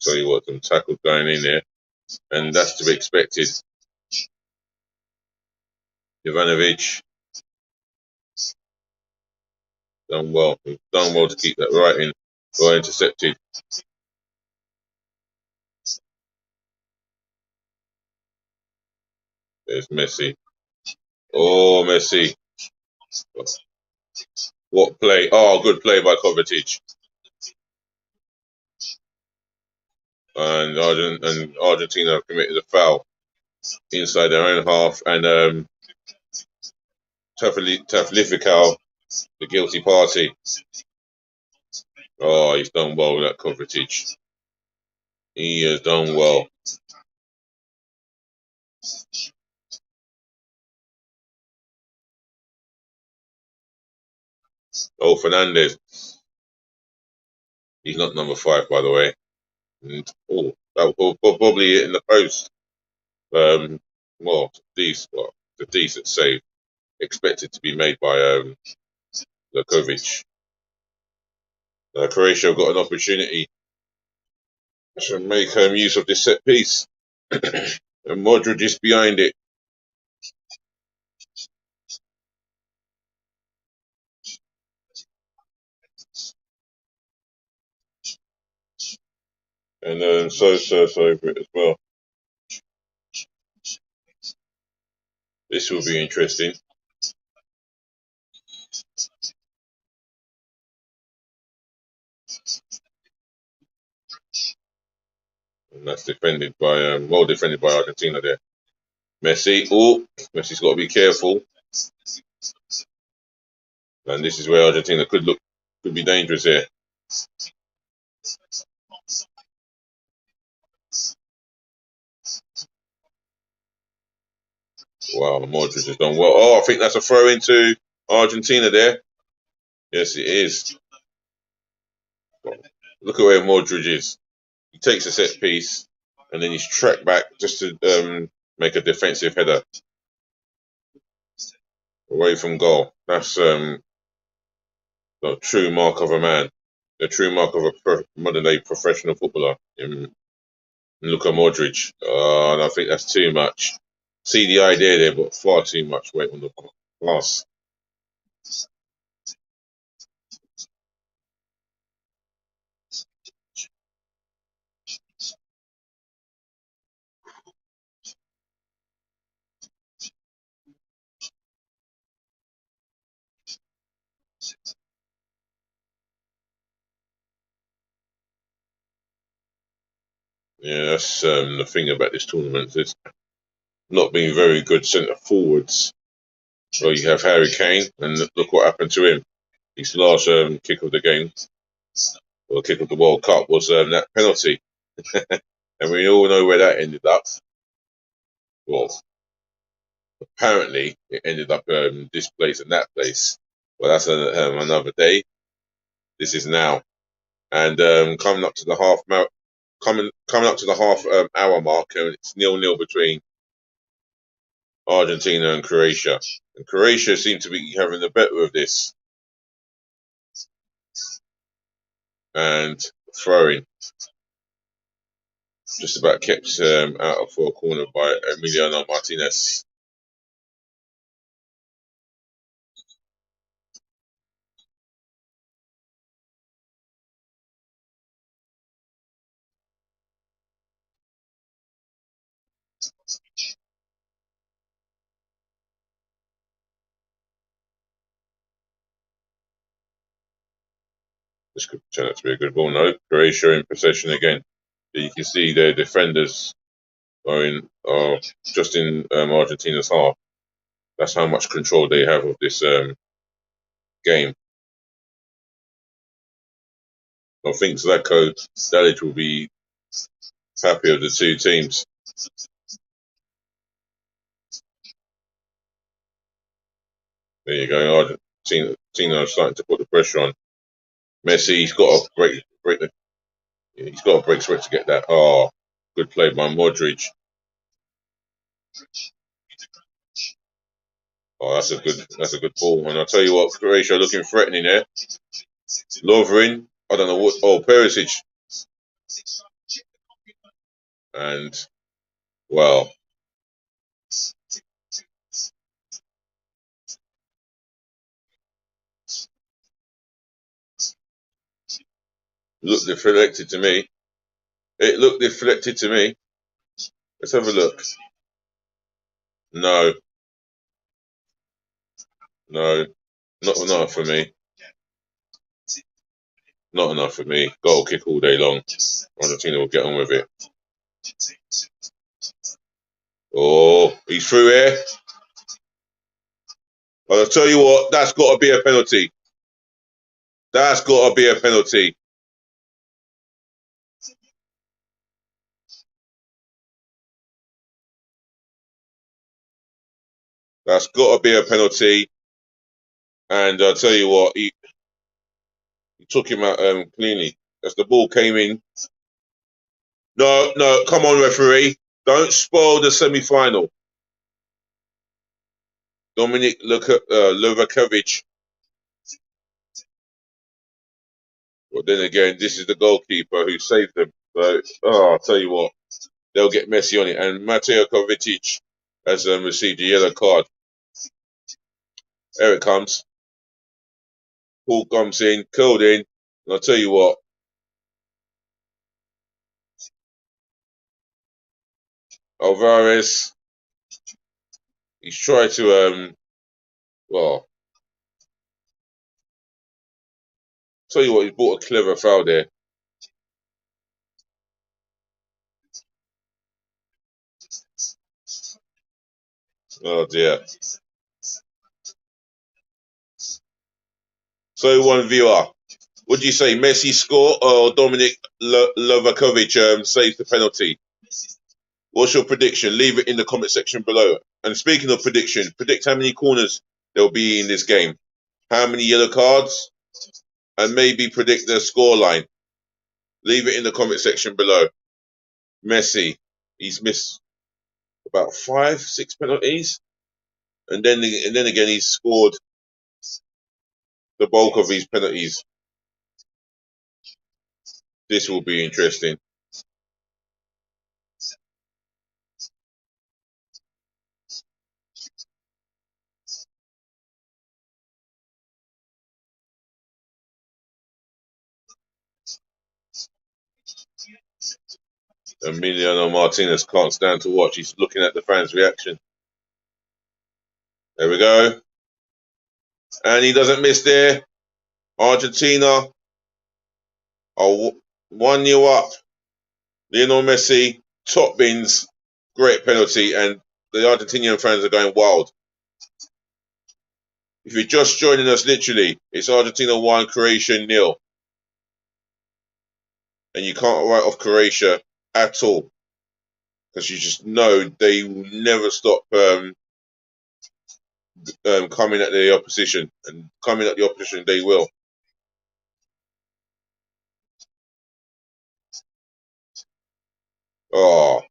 Tell you what, some tackles going in there, and that's to be expected. Ivanovic done well. He's done well to keep that right in, well intercepted. There's Messi. Oh, Messi. What play? Oh, good play by Kovacic. And Argentina have committed a foul inside their own half, and Taflificao, the guilty party. Oh, he's done well with that Kovacic. He has done well. Oh, Fernandez. He's not number 5, by the way. And, oh, that will probably hit in the post. Well, the decent save expected to be made by Lakovic. Croatia have got an opportunity to make use of this set piece. And Modric is behind it. And Sosa's over it as well. This will be interesting. And that's defended by well defended by Argentina there. Messi. Oh, Messi's got to be careful. And this is where Argentina could be dangerous here. Wow, Modric has done well. Oh, I think that's a throw into Argentina there. Yes, it is. Look at where Modric is. He takes a set piece and then he's tracked back just to make a defensive header away from goal. That's the true mark of a man, the true mark of a modern day professional footballer. Luka Modric. And I think that's too much. See the idea there, but far too much weight on the pass. Yeah, that's the thing about this tournament. not being very good centre forwards. So you have Harry Kane, and look what happened to him. His last kick of the game, or kick of the World Cup, was that penalty. And we all know where that ended up. Well, apparently it ended up this place and that place. Well, that's another day. This is now, and coming up to the coming up to the half hour mark, and it's 0-0 between Argentina and Croatia. And Croatia seem to be having the better of this. And throwing just about kept out of for a corner by Emiliano Martinez. This could turn out to be a good ball. No, Croatia in possession again. You can see their defenders are just in Argentina's half. That's how much control they have of this game. I think Zlatko Dalic will be happy of the two teams. There you go. Argentina are starting to put the pressure on. Messi, he's got to he's got to break sweat to get that. Oh, good play by Modric. Oh, that's a good ball. And I'll tell you what, Croatia are looking threatening there. Lovren, I don't know what. Oh, Perisic. And well, looked deflected to me. It looked deflected to me. Let's have a look. No, not enough for me. Not enough for me. Goal kick all day long. Argentina will get on with it. Oh, he's through here. But I'll tell you what, that's got to be a penalty. That's got to be a penalty. That's got to be a penalty. And I'll tell you what, he took him out cleanly. As the ball came in. No, come on, referee. Don't spoil the semi-final. Dominik Livakovic. But then again, this is the goalkeeper who saved them. So, I'll tell you what, they'll get Messi on it. And Mateo Kovacic has received a yellow card. There it comes. Ball comes in, curled in. And I'll tell you what, Alvarez, he's tried to, tell you what, he's bought a clever foul there. Oh dear. So one viewer, would you say Messi score or Dominik Livakovic saves the penalty? What's your prediction? Leave it in the comment section below. And speaking of prediction, predict how many corners there'll be in this game, how many yellow cards, and maybe predict the scoreline. Leave it in the comment section below. Messi, he's missed about 5, 6 penalties, and then again he's scored the bulk of his penalties. This will be interesting. Emiliano Martinez can't stand to watch. He's looking at the fans' reaction. There we go. And he doesn't miss there. Argentina are 1-0 up. Lionel Messi, top bins, great penalty. And the Argentinian fans are going wild. If you're just joining us, literally, it's Argentina 1, Croatia 0. And you can't write off Croatia at all. Because you just know they will never stop coming at the opposition. And coming at the opposition, they will. Oh.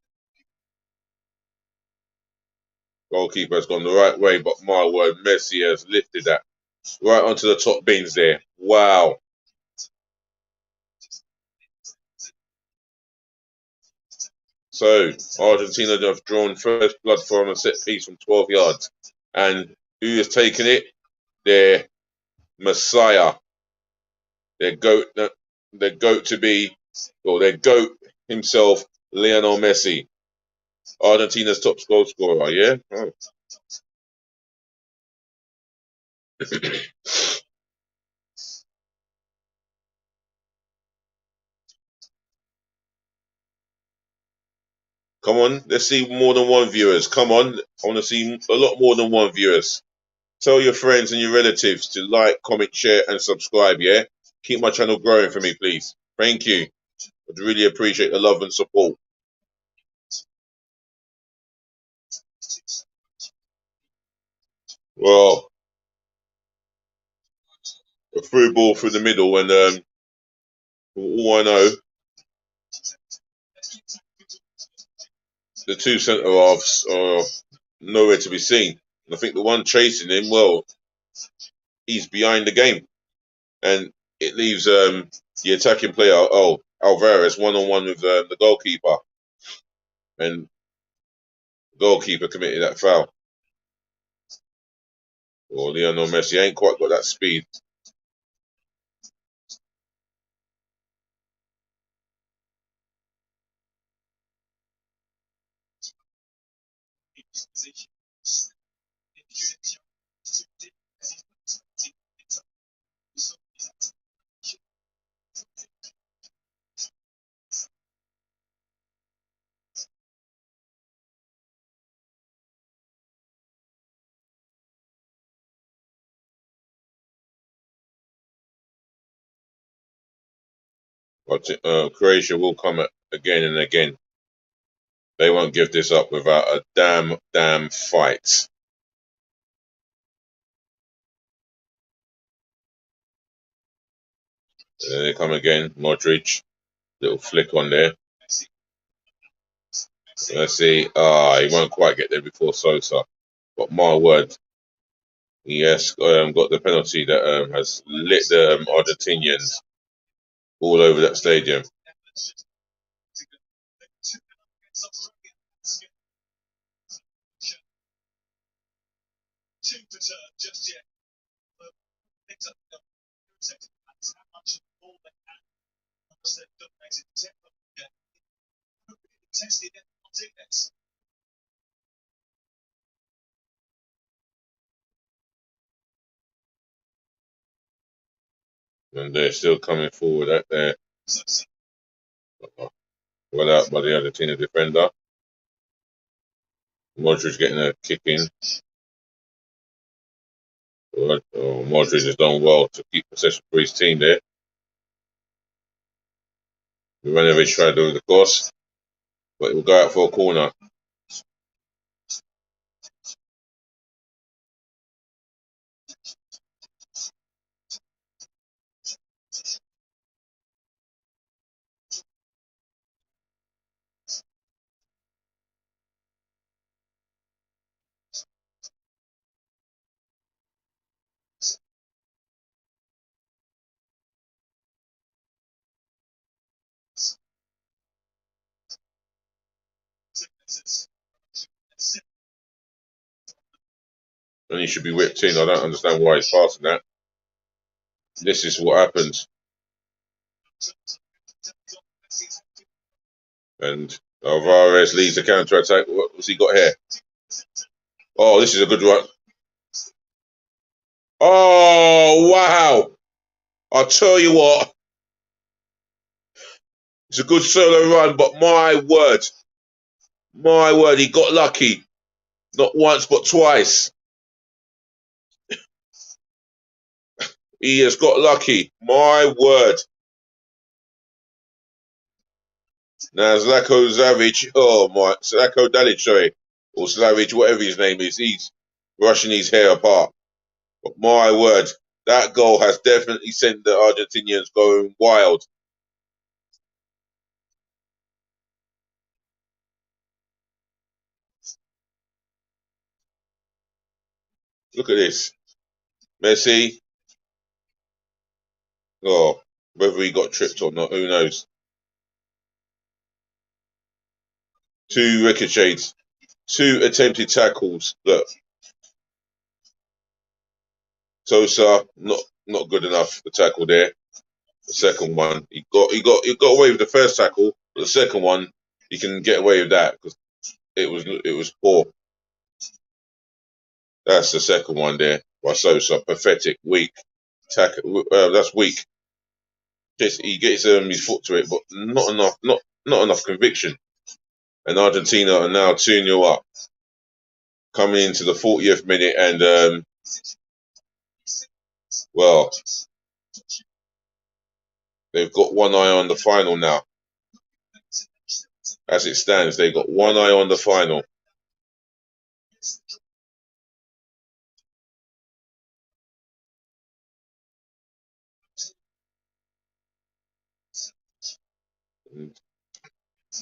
Goalkeeper's gone the right way, but my word, Messi has lifted that right onto the top bins there. Wow. So, Argentina have drawn first blood from a set piece from 12 yards. And who has taken it? Their Messiah. Their goat to be, or their goat himself, Lionel Messi. Argentina's top goal scorer, yeah? Oh. Come on, let's see more than one viewers. Come on, I want to see a lot more than one viewers. Tell your friends and your relatives to like, comment, share, and subscribe, yeah? Keep my channel growing for me, please. Thank you. I'd really appreciate the love and support. Well, a through ball through the middle, and all I know, the two centre halves are nowhere to be seen. And I think the one chasing him, well, he's behind the game. And it leaves the attacking player, Alvarez, one-on-one with the goalkeeper. And the goalkeeper committed that foul. Well, Lionel Messi ain't quite got that speed. But Croatia will come again and again. They won't give this up without a damn fight. And then they come again. Modric, little flick on there. Let's see. He won't quite get there before Sosa. But my word, he has got the penalty that has lit the Argentinians all over that stadium. And they're still coming forward at there. Well out by the Argentina defender. Modric getting a kick in. Modric has done well to keep possession for his team there. Ivanovic tried to do the cross, but it will go out for a corner. And he should be whipped in. I don't understand why he's passing that. This is what happens. And Alvarez leads the counter attack. What's he got here? Oh, this is a good run. Oh, wow. I'll tell you what. It's a good solo run, but my word, he got lucky. Not once, but twice. He has got lucky. My word. Now Zlatko Zavic, oh my, Zlatko Dalic, sorry, or Slavic, whatever his name is, he's rushing his hair apart. But my word, that goal has definitely sent the Argentinians going wild. Look at this. Messi, oh, whether he got tripped or not, who knows. Two ricochets, two attempted tackles. Look, Sosa, not good enough. The tackle there. The second one, he got away with the first tackle, but the second one, he can get away with that because it was poor. That's the second one there by Sosa. Pathetic, weak tackle. That's weak. He gets his foot to it, but not enough. Not enough conviction. And Argentina are now 2-0 up, coming into the 40th minute, and well, they've got one eye on the final now. As it stands, they've got one eye on the final.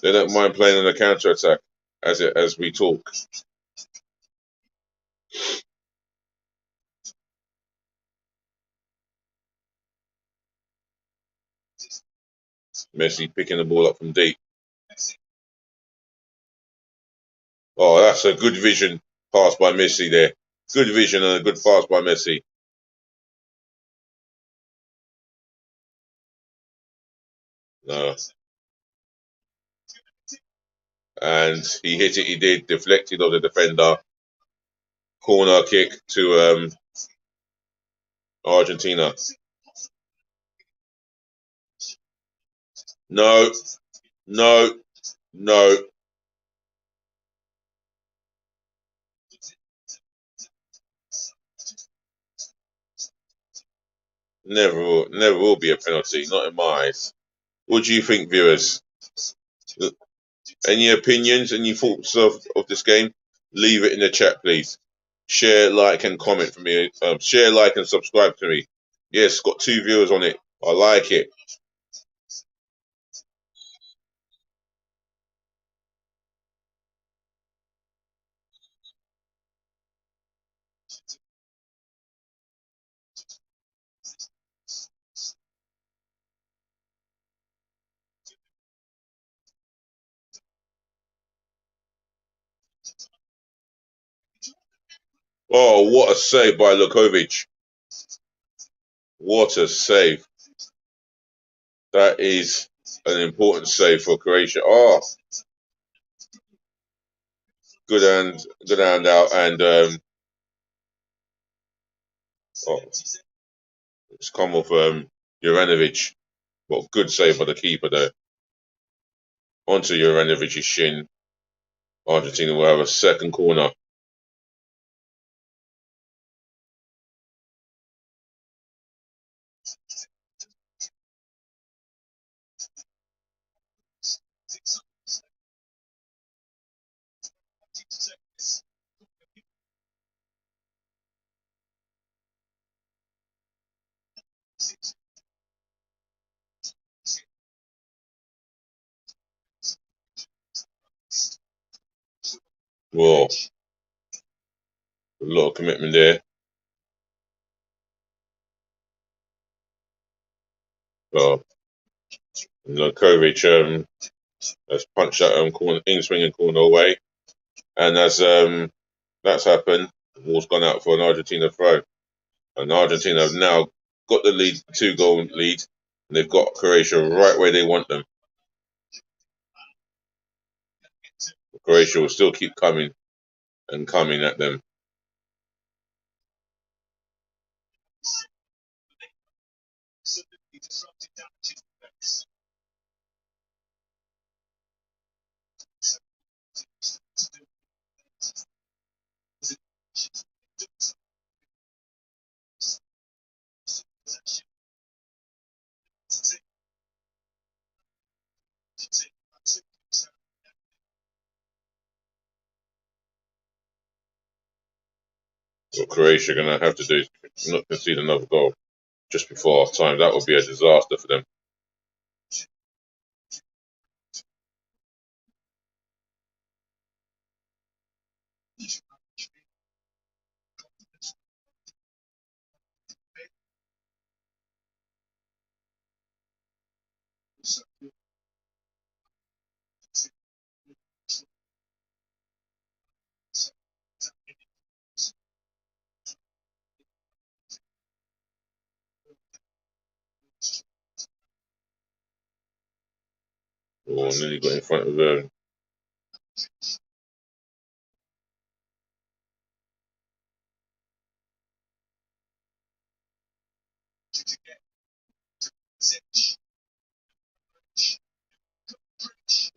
They don't mind playing on the counter attack as we talk. Messi picking the ball up from deep. Oh, that's a good vision pass by Messi there. Good vision and a good pass by Messi. No. And he hit it, he did, deflected of the defender. Corner kick to Argentina. No, no, no. Never will be a penalty, not in my eyes. What do you think, viewers? Any opinions, any thoughts of this game? Leave it in the chat, please. Share, like, and comment for me. Share, like, and subscribe to me. Yes, got 2 viewers on it. I like it. Oh, what a save by Lukovic. What a save. That is an important save for Croatia. Oh, good hand out, and oh, it's come off Juranovic. Well, good save by the keeper though. Onto Juranovic's shin. Argentina will have a second corner. Whoa, a lot of commitment there. Well, Lukovic has punched that corner, in-swinging corner away, and as that's happened, the ball's gone out for an Argentina throw. And Argentina have now got the lead, 2-goal lead, and they've got Croatia right where they want them. Croatia will still keep coming and coming at them. What Croatia are going to have to do is not concede another goal just before half time. That would be a disaster for them. Oh, and then he got in front of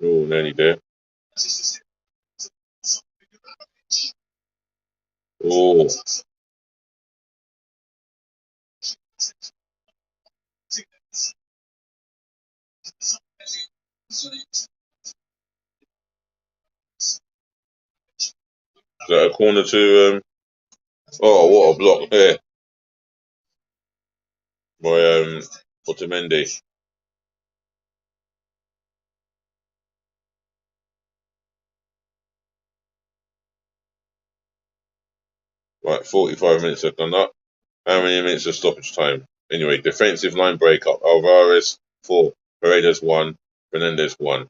oh, nearly there. Oh, is that a corner to oh, what a block there by Otamendi. Right, 45 minutes have gone up. How many minutes of stoppage time? Anyway, defensive line breakup. Alvarez 4, Paredes 1, Fernandez 1.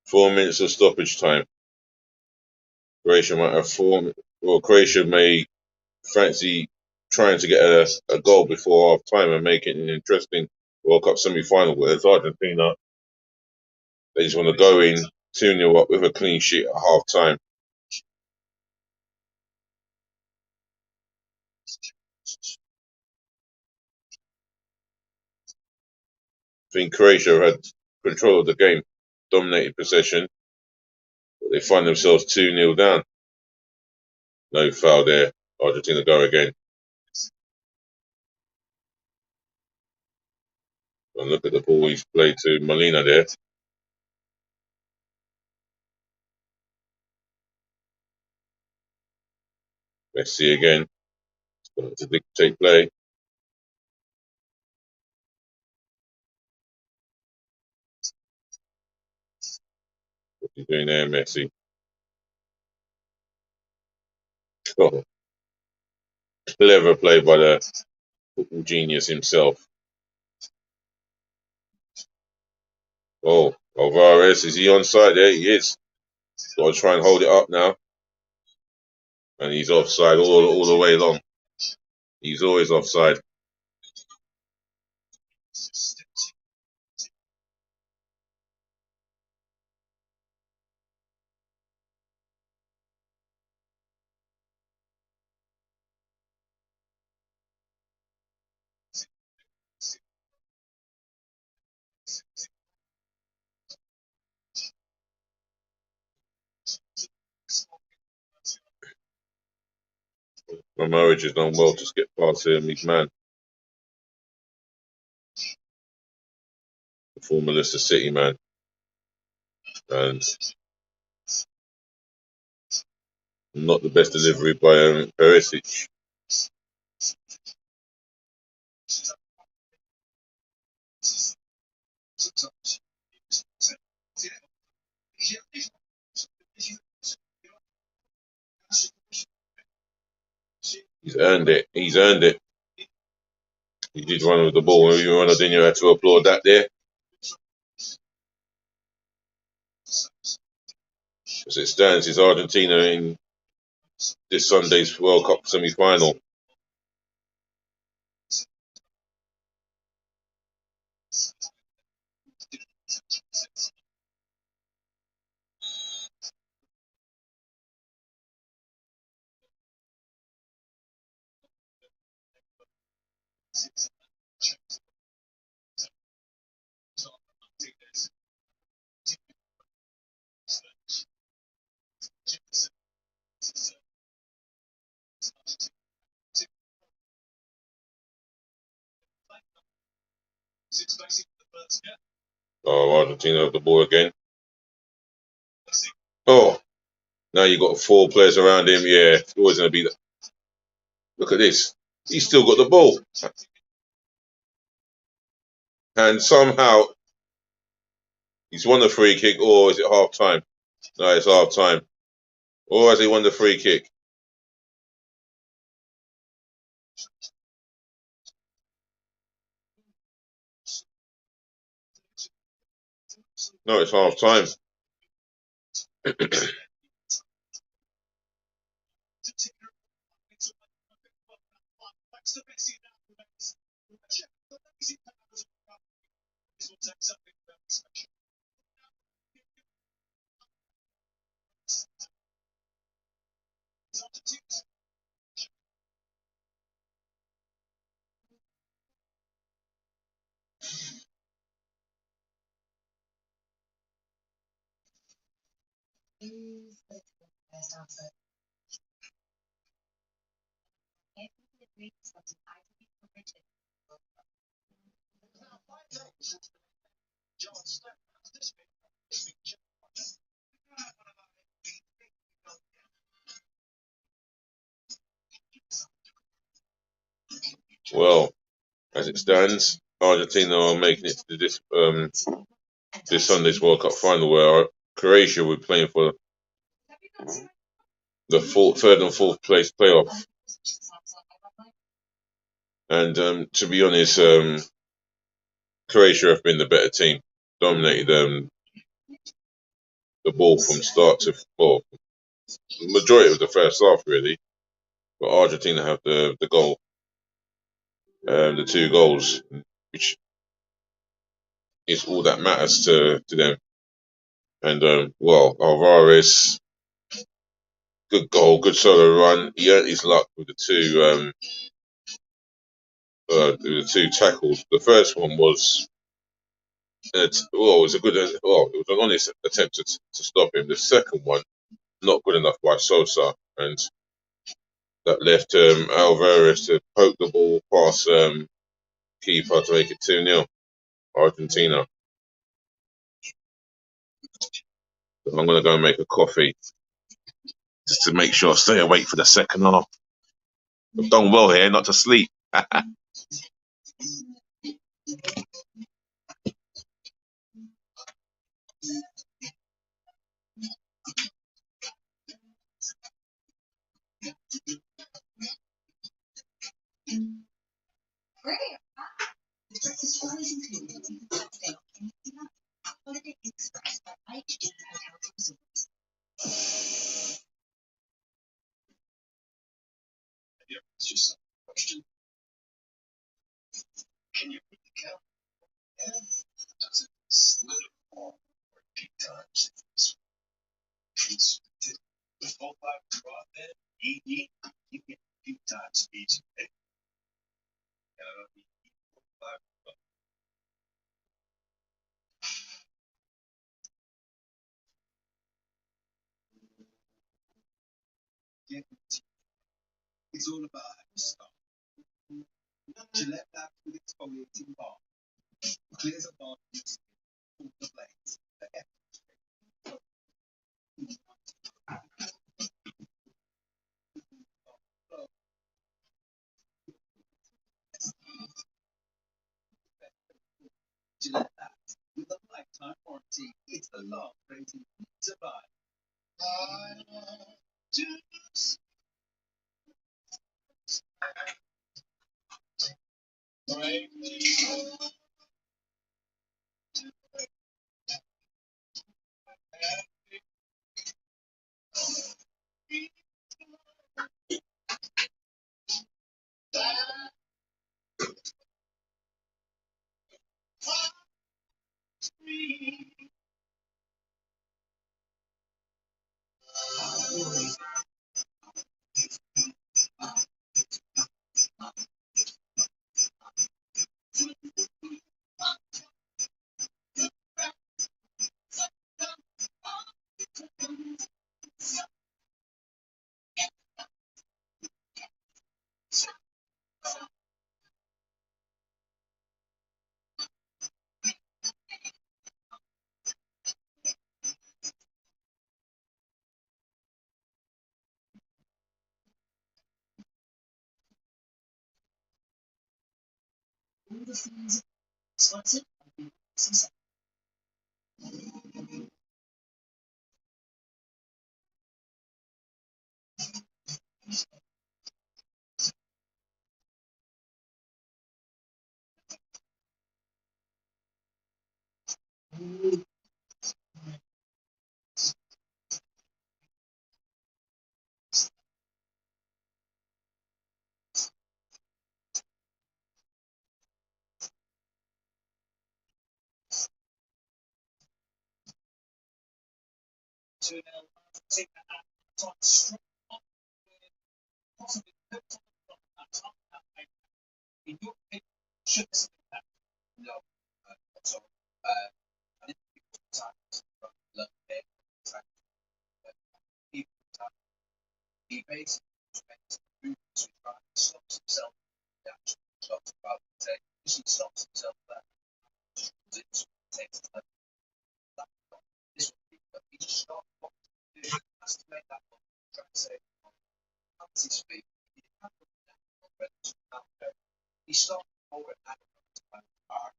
Four minutes of stoppage time. Croatia might have four. Well, Croatia may fancy trying to get a goal before half time and make it an interesting World Cup semi final. Whereas Argentina, they just want to go in 2-0 up with a clean sheet at half time. I think Croatia had control of the game, dominated possession, but they find themselves 2-0 down. No foul there. Argentina go again. And look at the ball he's played to Molina there. Messi again. Starting to dictate play. What's he doing there, Messi? Oh, clever play by the football genius himself. Oh, Alvarez, is he onside? There he is. Got to try and hold it up now. And he's offside all the way along. He's always offside. My marriage has done well to skip past him, his man. The former Leicester City man. And not the best delivery by Perisic. He's earned it. He's earned it. He did run with the ball. Ronaldinho had to applaud that there. As it stands, it's Argentina in this Sunday's World Cup semi-final. Oh, Argentina have the ball again. Oh, now you got 4 players around him. Yeah, it's always going to be. Look at this. He's still got the ball, and somehow he's won the free kick. Or is it half time? No, it's half time. Or has he won the free kick? No, it's half time. Well, as it stands, Argentina are making it to this Sunday's World Cup final, where Croatia will be playing for the third and fourth place playoff. And to be honest, Croatia have been the better team, dominated the ball from start to majority of the first half really. But Argentina have the goal, the 2 goals, which is all that matters to them. And well, Alvarez, good goal, good solo run. He earned his luck with the two tackles. The first one was it was a good, it was an honest attempt to stop him. The second one, not good enough by Sosa, and that left Alvarez to poke the ball past keeper to make it 2-0 Argentina. So I'm going to go and make a coffee just to make sure I stay awake for the second half. I've done well here not to sleep. It's just a question. Can you put the count? Yeah. Does it slip or repeat times? It's the whole five draw then you get repeat times each day. And I don't need 5. It's all about how you start. Gillette back with exfoliating bar. Clears a bar all the blades. Gillette back with a lifetime warranty. It's the love rating to buy.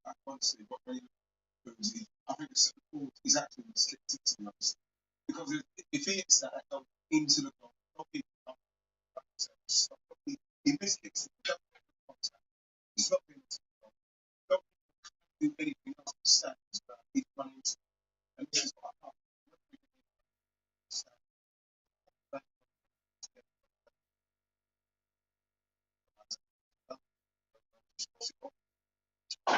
I honestly, what really moves me, I think he's actually restricted, to be honest. Because if he hits that into the goal, probably he miskicks it. He's not being able to don't do anything else to stand, but he's running into, and this is what I can't.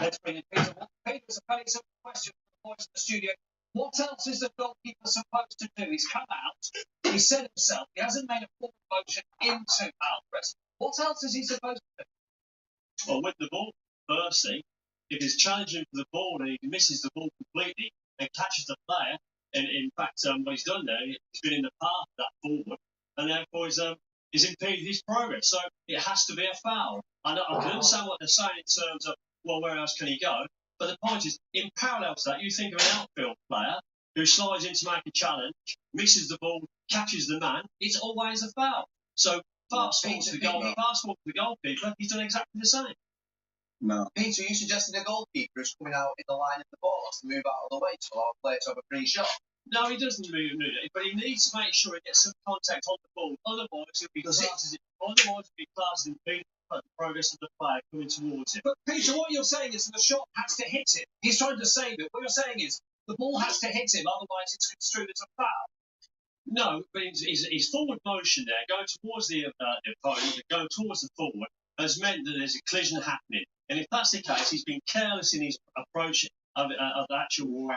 Let's bring in Peter. Peter's a fairly simple question for the boys in the studio. What else is the goalkeeper supposed to do? He's come out, he said himself, he hasn't made a forward motion into Alvarez. What else is he supposed to do? Well, with the ball, firstly, if he's challenging for the ball and he misses the ball completely and catches the player, and in fact, what he's done there, he's been in the path of that forward, and therefore he's impeded his progress. So it has to be a foul. I can understand what they're saying in terms of, well, where else can he go? But the point is, in parallel to that, you think of an outfield player who slides in to make a challenge, misses the ball, catches the man, it's always a foul. So fast forward to the goalkeeper, he's done exactly the same. No. Peter, you suggested a goalkeeper is coming out in the line of the ball to move out of the way to allow a player to have a free shot. No, he doesn't move it, but he needs to make sure he gets some contact on the ball. Otherwise, he'll be classed in the progress of the player coming towards him. But Peter, what you're saying is that the shot has to hit him. He's trying to save it. What you're saying is the ball has to hit him, otherwise it's construed as a foul. No, but his forward motion there, going towards the opponent, going towards the forward, has meant that there's a collision happening. And if that's the case, he's been careless in his approach of the actual war.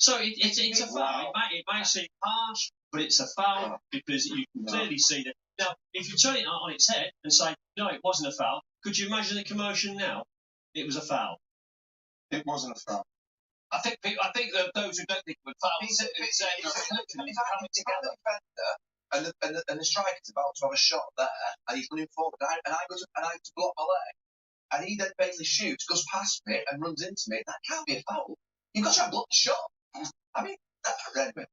So it's a foul. It may seem harsh, but it's a foul because you can clearly see that. Now, if you turn it on its head and say, no, it wasn't a foul, could you imagine the commotion now? It was a foul. It wasn't a foul. I think that those who don't think it was foul, it's coming together. And the striker's about to have a shot there, and he's running forward, and I go to block my leg, and he then basically shoots, goes past me, and runs into me. That can't be a foul. You've got to try and block the shot. I mean, that's horrendous.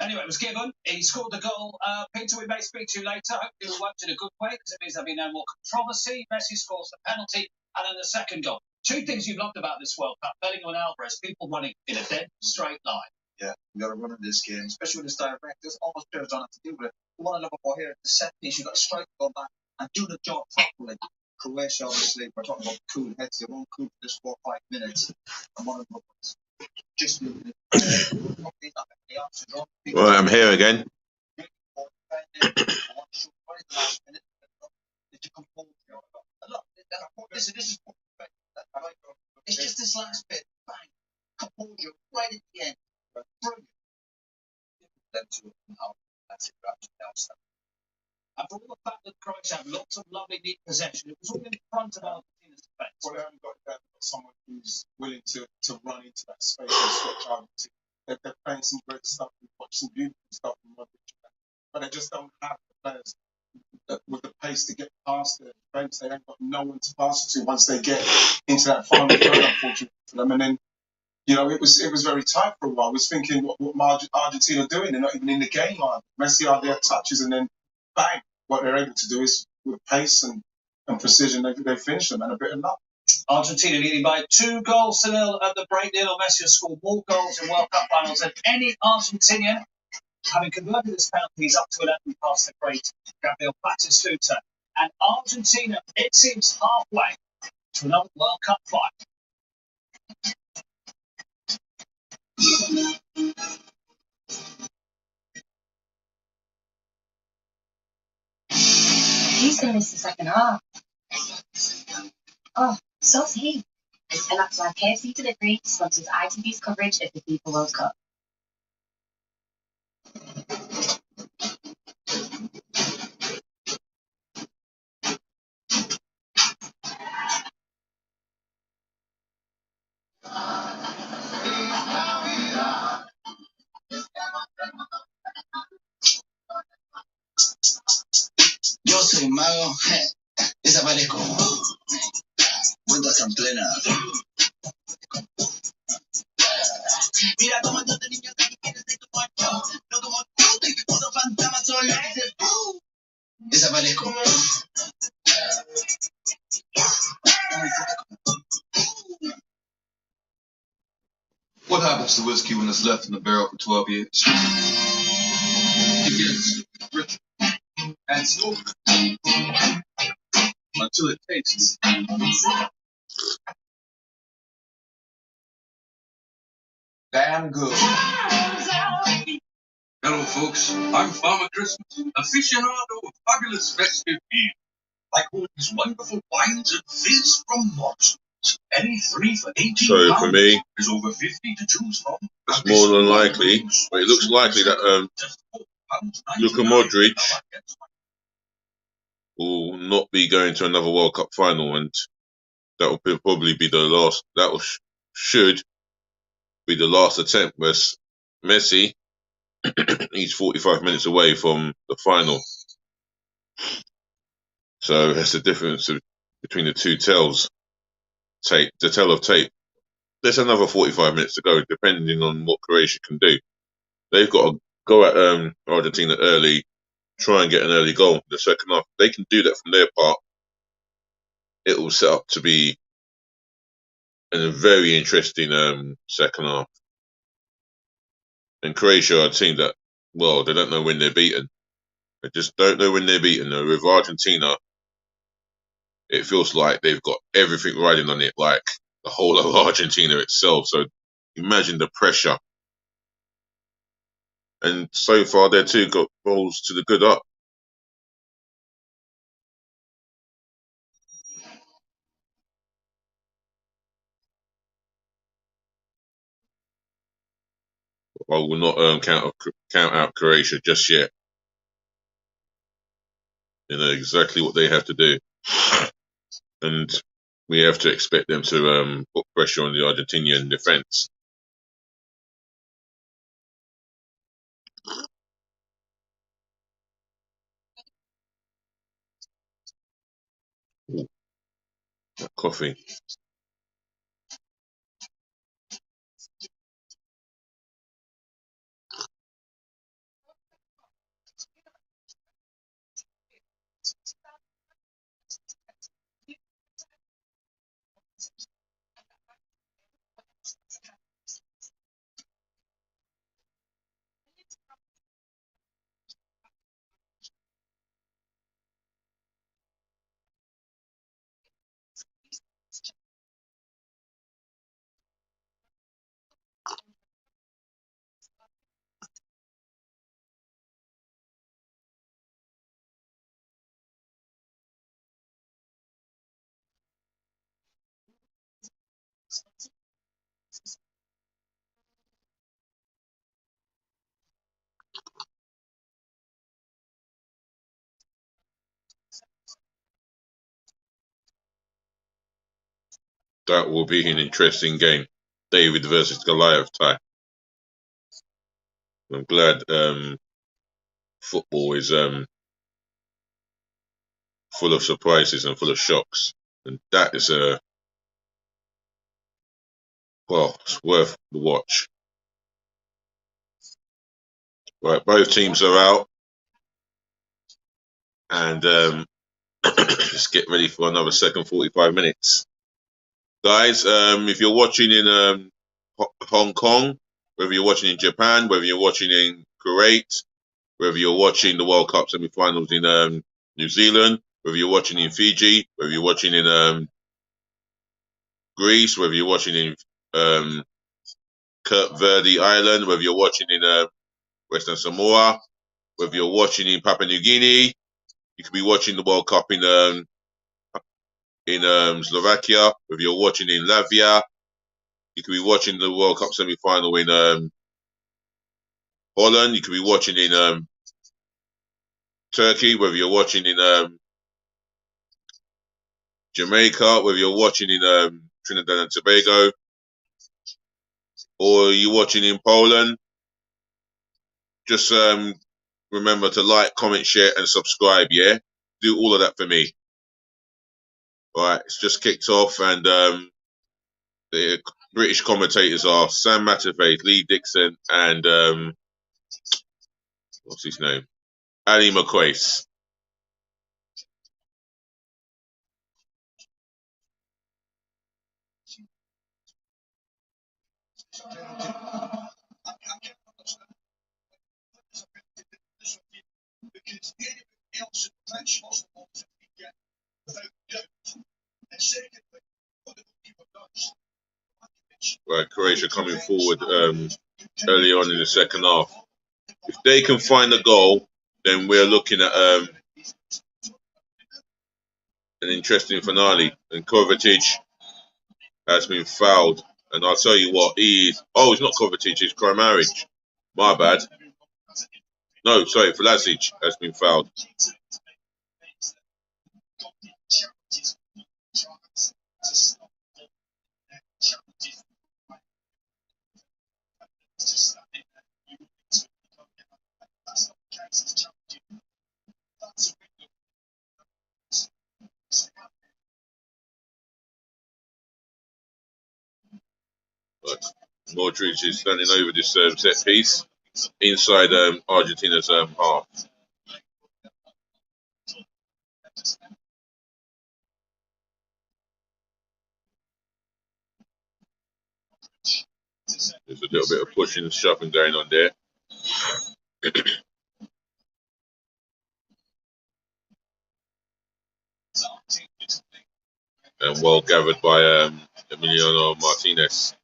Anyway, it was given. He scored the goal. Peter, we may speak to you later. Hopefully, we won't in a good way because it means there'll be no more controversy. Messi scores the penalty, and then the second goal. Two things you've loved about this World Cup: Bellingham and Alvarez, people running in a dead straight line. Yeah, you got to run in this game, especially with this direct. There's almost players don't have to do with it. The one I love about here, the set piece, you've got to strike go back and do the job properly. Croatia, obviously, we're talking about cool heads. They won't cool for just 4 or 5 minutes. And one of them was just moving it. Well, I'm here again. Listen, this is it's just this last bit. Bang, composure right at the end. Brilliant. Them two now. That's it. And for all the fact that Croatia have lots of lovely deep possession, it was all in front of Argentina's defence. Well, they haven't got someone who's willing to run into that space and switch Argentina. They're playing some great stuff. We've watched some beautiful stuff from Modric, but they just don't have the players with the pace to get past their defence. They ain't got no one to pass it to once they get into that final third, unfortunately for them. And then, you know, it was very tight for a while. I was thinking, what Argentina are doing? They're not even in the game. Messi are there touches, and then bang. What they're able to do is with pace and precision, they finish them and a bit of luck. Argentina leading by 2-0 at the break. Lionel Messi has scored more goals in World Cup finals than any Argentinian. Having converted his penalties up to 11 past the great Gabriel Batistuta. And Argentina, it seems, halfway to another World Cup final. He's going to miss the second half. Oh, so's he. And that's why KFC Delivery sponsors ITV's coverage of the FIFA World Cup. Yo soy mago, desaparezco. Cuentas en plena. Mira cómo yo te niño te quieres de tu cuarto. No como tú, te puedo fantasma solo dices desaparezco. What happens to whiskey when it's left in the barrel for 12 years? It gets richer and smoother until it tastes damn good. Hello, folks. I'm Farmer Christmas, aficionado of fabulous festive beer, like all these wonderful wines and fizz from Morrison's. Any 3 for 18 So for me, is over 50 to choose from. it's more than likely, but it looks likely that Luka Modric will not be going to another World Cup final, and that will probably be the last. That should be the last attempt. Whereas Messi, he's 45 minutes away from the final, so that's the difference between the two tells. The tell of tape. There's another 45 minutes to go, depending on what Croatia can do. They've got to go at Argentina early, try and get an early goal in the second half. If they can do that from their part, it will set up to be a very interesting second half. And Croatia are a team that, well, they don't know when they're beaten. They just don't know when they're beaten. With Argentina, it feels like they've got everything riding on it, like the whole of Argentina itself. So imagine the pressure. And so far, their 2 goals to the good up. I will not count out Croatia just yet. They know exactly what they have to do. And we have to expect them to put pressure on the Argentinian defence. Ooh, that coffee. That will be an interesting game. David versus Goliath tie. I'm glad football is full of surprises and full of shocks. And that is it's worth the watch. Right, both teams are out. And let's get ready for another second 45 minutes. Guys, if you're watching in Hong Kong, whether you're watching in Japan, whether you're watching in Kuwait, whether you're watching the World Cup semi-finals in New Zealand, whether you're watching in Fiji, whether you're watching in Greece, whether you're watching in Cape Verde Island, whether you're watching in Western Samoa, whether you're watching in Papua New Guinea, you could be watching the World Cup in Slovakia, whether you're watching in Latvia, you could be watching the World Cup semi-final in Holland, you could be watching in Turkey, whether you're watching in Jamaica, whether you're watching in Trinidad and Tobago, or you're watching in Poland. Just remember to like, comment, share, and subscribe, yeah? Do all of that for me. Alright, it's just kicked off, and the British commentators are Sam Matterface, Lee Dixon, and what's his name? Ali McQuace. Because anybody else in the pitch wasn't what we get without doubt. And secondly, what the goalkeeper does. Right, Croatia coming forward early on in the second half. If they can find a goal, then we're looking at an interesting finale. And Kovacic has been fouled. And I'll tell you what, he is... Oh, it's not Kovacic, it's Kramaric. My bad. No, sorry, Vlasic has been fouled. But Modric is standing over this set piece inside Argentina's half. There's a little bit of pushing and shoving going on there. And well gathered by Emiliano Martinez.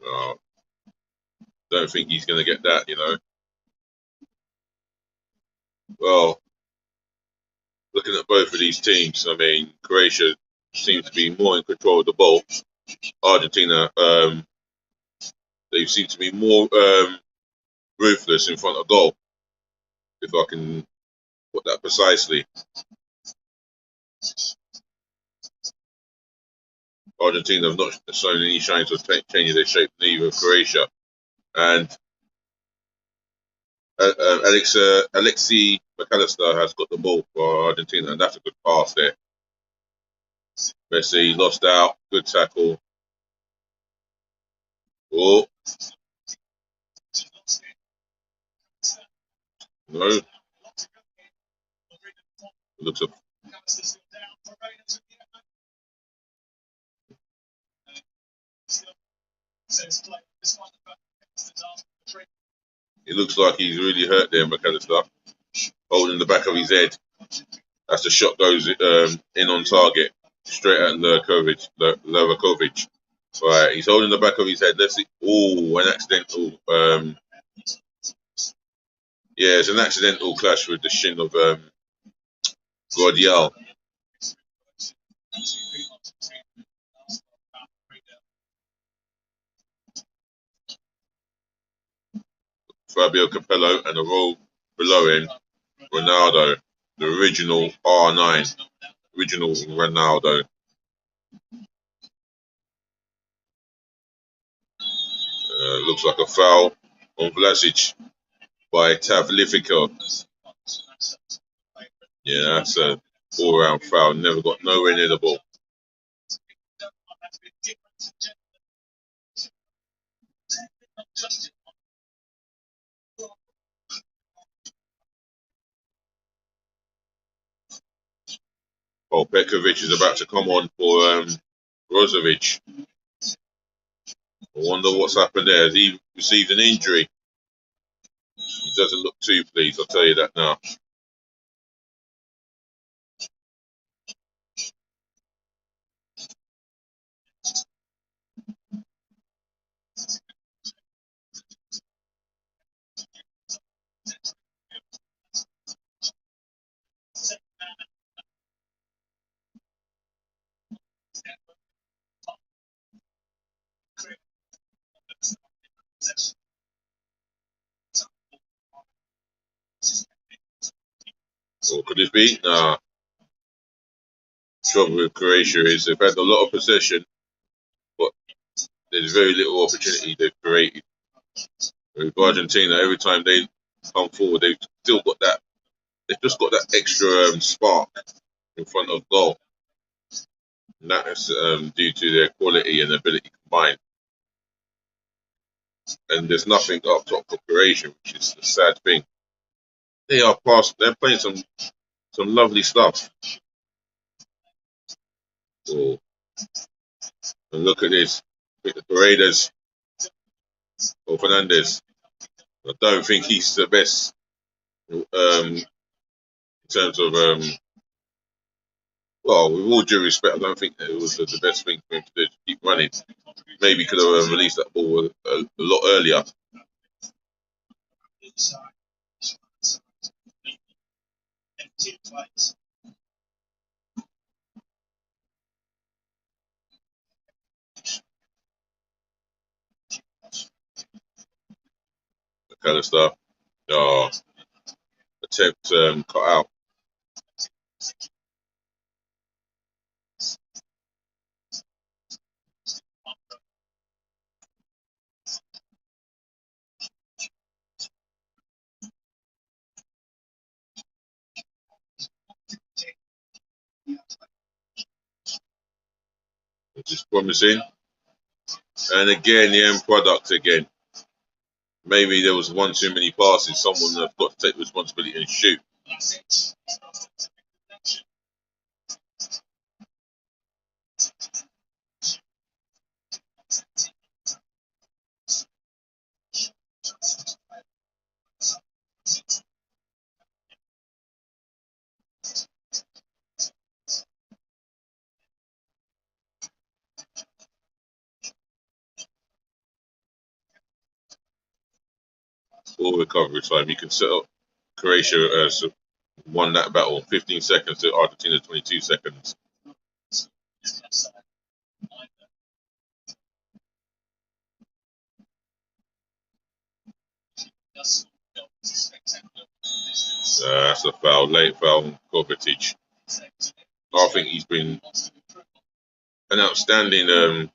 Oh, don't think he's going to get that, you know. Well, looking at both of these teams, I mean, Croatia seems to be more in control of the ball. Argentina, they seem to be more ruthless in front of goal, if I can put that precisely. Argentina have not shown any signs of changing their shape, neither of Croatia. And Alexi McAllister has got the ball for Argentina, and that's a good pass there. Messi lost out, good tackle. Oh, no. Looks up. It looks like he's really hurt there, McAllister. Holding the back of his head. As the shot goes in on target, straight at Lovakovic. Right, he's holding the back of his head. Let's see. Oh, an accidental. Yeah, it's an accidental clash with the shin of Guardial. Fabio Capello, and a row below him, Ronaldo, the original R9, original Ronaldo. Looks like a foul on Vlasic by Tavlifico. Yeah, that's a all-round foul. Never got nowhere near the ball. Oh, Pekovic is about to come on for Brozovic. I wonder what's happened there. Has he received an injury? He doesn't look too pleased, I'll tell you that now. Or could it be? Nah. Trouble with Croatia is they've had a lot of possession, but there's very little opportunity they've created. With Argentina, every time they come forward, they've still got that. They've just got that extra spark in front of goal. And that is due to their quality and ability combined. And there's nothing up top for Croatia, which is a sad thing. They are past. They're playing some lovely stuff. Oh, and look at this. Look at the Paredes or Fernandez. I don't think he's the best in terms of well, with all due respect, I don't think it was the best thing for him to do to keep running. Maybe could have released that ball a lot earlier. McAllister, oh, attempt cut out. Which is promising. And again, the end product again. Maybe there was one too many passes. Someone has got to take responsibility and shoot. Full recovery time. You can set up Croatia won that battle. 15 seconds to Argentina, 22 seconds. That's a foul, late foul on Kovacic. I think he's been an outstanding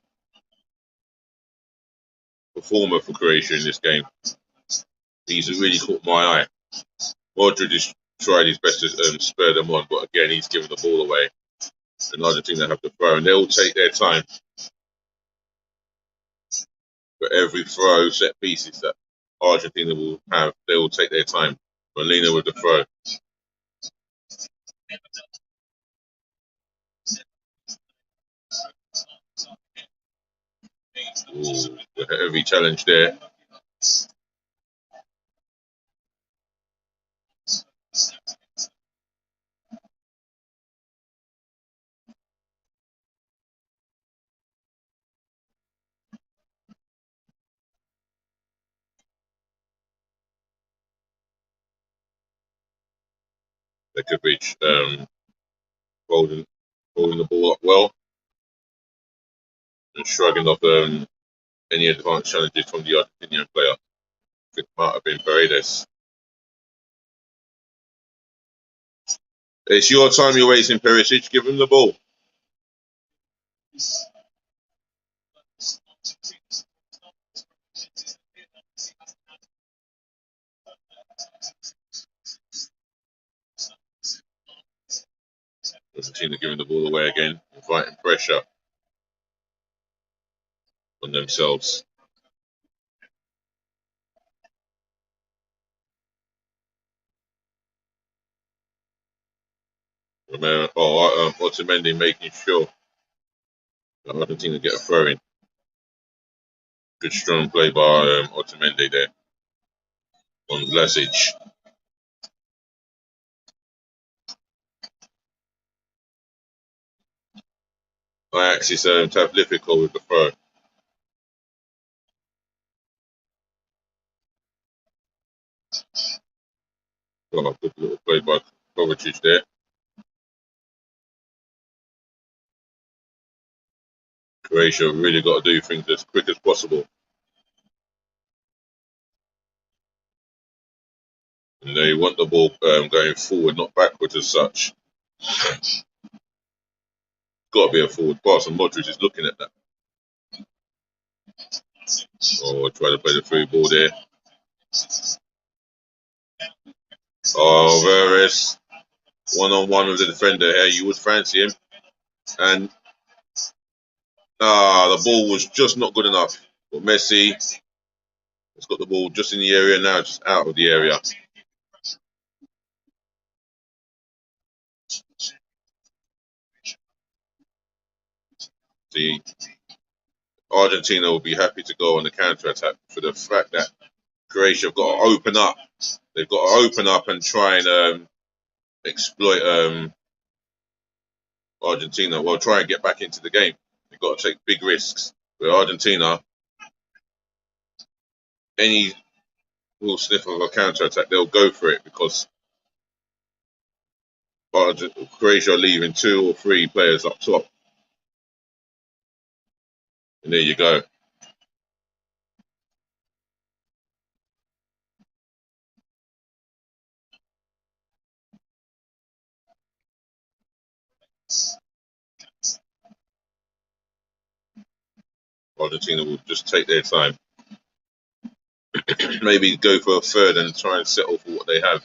performer for Croatia in this game. He's really caught my eye. Modric has tried his best to spur them on, but again, he's given the ball away. And Argentina have to throw, and they'll take their time. For every throw, set pieces that Argentina will have, they will take their time. Molina with the throw. Ooh, a heavy challenge there. Bekovic holding the ball up well and shrugging off any advanced challenges from the Argentinian player. It might have been Paredes. It's your time you're wasting, Perisic. Give him the ball. Argentina giving the ball away again, inviting pressure on themselves. Otamendi making sure that Argentina get a throw in. Good strong play by Otamendi there on Vlasic. Ajax is difficult with the throw. Oh, good little play by Kovacic there. Croatia really got to do things as quick as possible. And they want the ball going forward, not backwards as such. Got to be a forward pass, and Modric is looking at that. Oh, try to play the through ball there. Oh, Veres. One-on-one with the defender here. You would fancy him. And the ball was just not good enough. But Messi has got the ball just in the area now, just out of the area. The Argentina will be happy to go on the counter-attack for the fact that Croatia have got to open up. They've got to open up and try and exploit Argentina. Well, try and get back into the game. They've got to take big risks. With Argentina, any little sniff of a counter-attack, they'll go for it because Croatia are leaving 2 or 3 players up top. And there you go. Argentina will just take their time. Maybe go for a third and try and settle for what they have.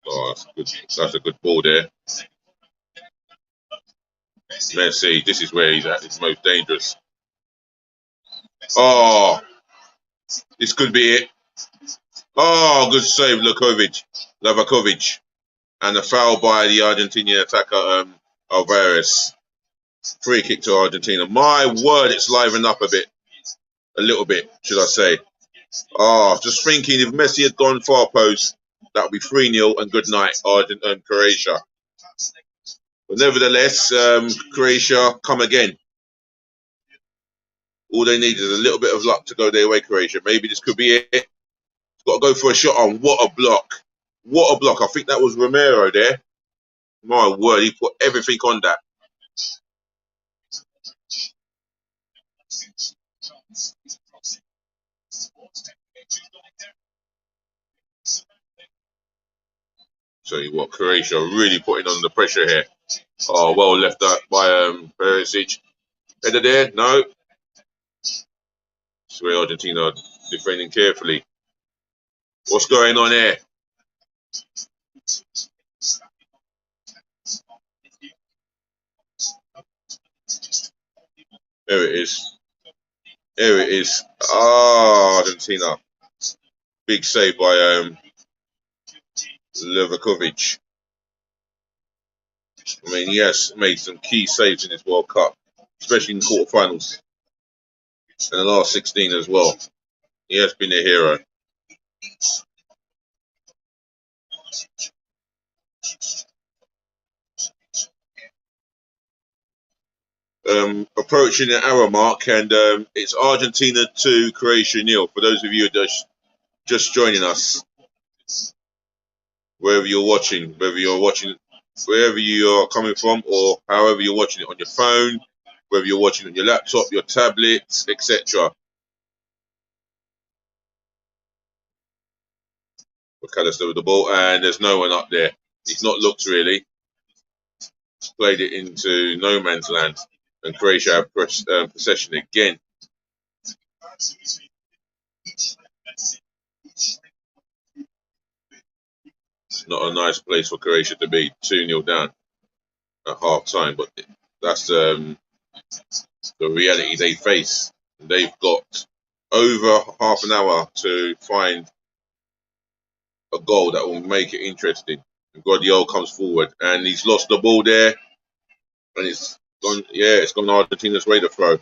Oh, that's a good ball there. Messi, this is where he's at his most dangerous. Oh, this could be it. Oh, good save, Lavakovic. And a foul by the Argentinian attacker, Alvarez. Free kick to Argentina. My word, it's livened up a little bit, should I say. Oh, just thinking if Messi had gone far post, that would be 3-0 and good night, Croatia. But nevertheless, Croatia come again. All they need is a little bit of luck to go their way, Croatia. Maybe this could be it. Got to go for a shot on. What a block. What a block. I think that was Romero there. My word, he put everything on that. Tell you what, Croatia are really putting on the pressure here. Oh, well left out by Perisic. Header there? No. It's where Argentina are defending carefully. What's going on here? There it is. There it is. Argentina. Big save by Levakovic. I mean, he has made some key saves in this World Cup, especially in the quarterfinals and the last 16 as well. He has been a hero. Approaching the hour mark, and it's Argentina 2, Croatia 0. For those of you just joining us, wherever you're watching, wherever you are coming from, or however you're watching it on your phone, whether you're watching on your laptop, your tablet, etc. McAllister with the ball, and there's no one up there. He's not looked really. He's played it into no man's land, and Croatia have possession again. Not a nice place for Croatia to be, 2-0 down at half time, but that's the reality they face. They've got over half an hour to find a goal that will make it interesting. Guardiola comes forward and he's lost the ball there, and it's gone. Yeah, it's gone Argentina's way to throw.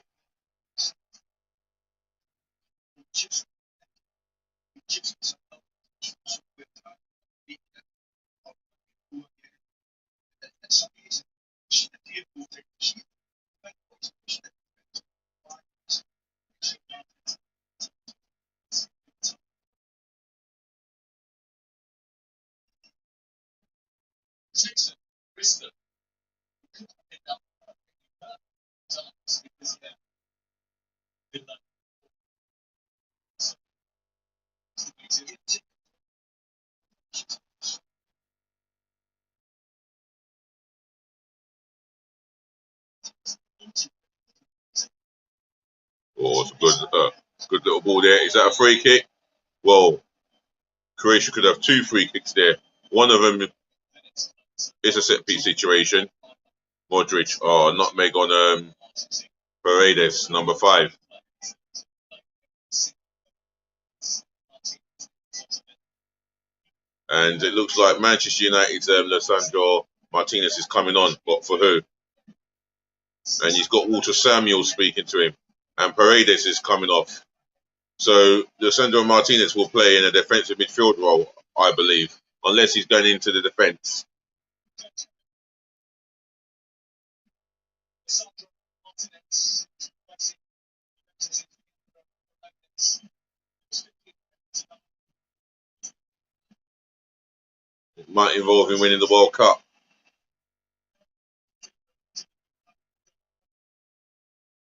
Oh, it's a good little ball there. Is that a free kick? Well, Croatia could have 2 free kicks there. One of them is a set piece situation. Modric, nutmeg on Paredes, number 5. And it looks like Manchester United's Lisandro Martinez is coming on, but for who? And he's got Walter Samuel speaking to him, and Paredes is coming off. So Lisandro Martinez will play in a defensive midfield role, I believe, unless he's going into the defence. It might involve him winning the World Cup.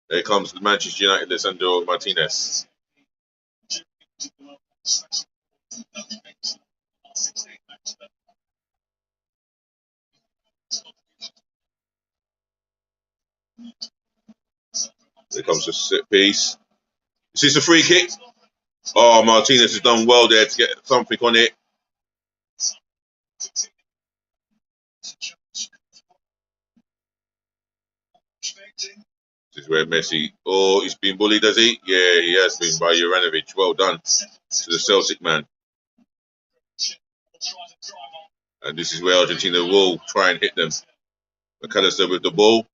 There comes the Manchester United Lisandro Martinez. There comes the set piece. Is this a free kick? Oh, Martinez has done well there to get something on it. This is where Messi. Oh, he's been bullied, has he? Yeah, he has been by Juranovic. Well done to the Celtic man. And this is where Argentina will try and hit them. McAllister with the ball.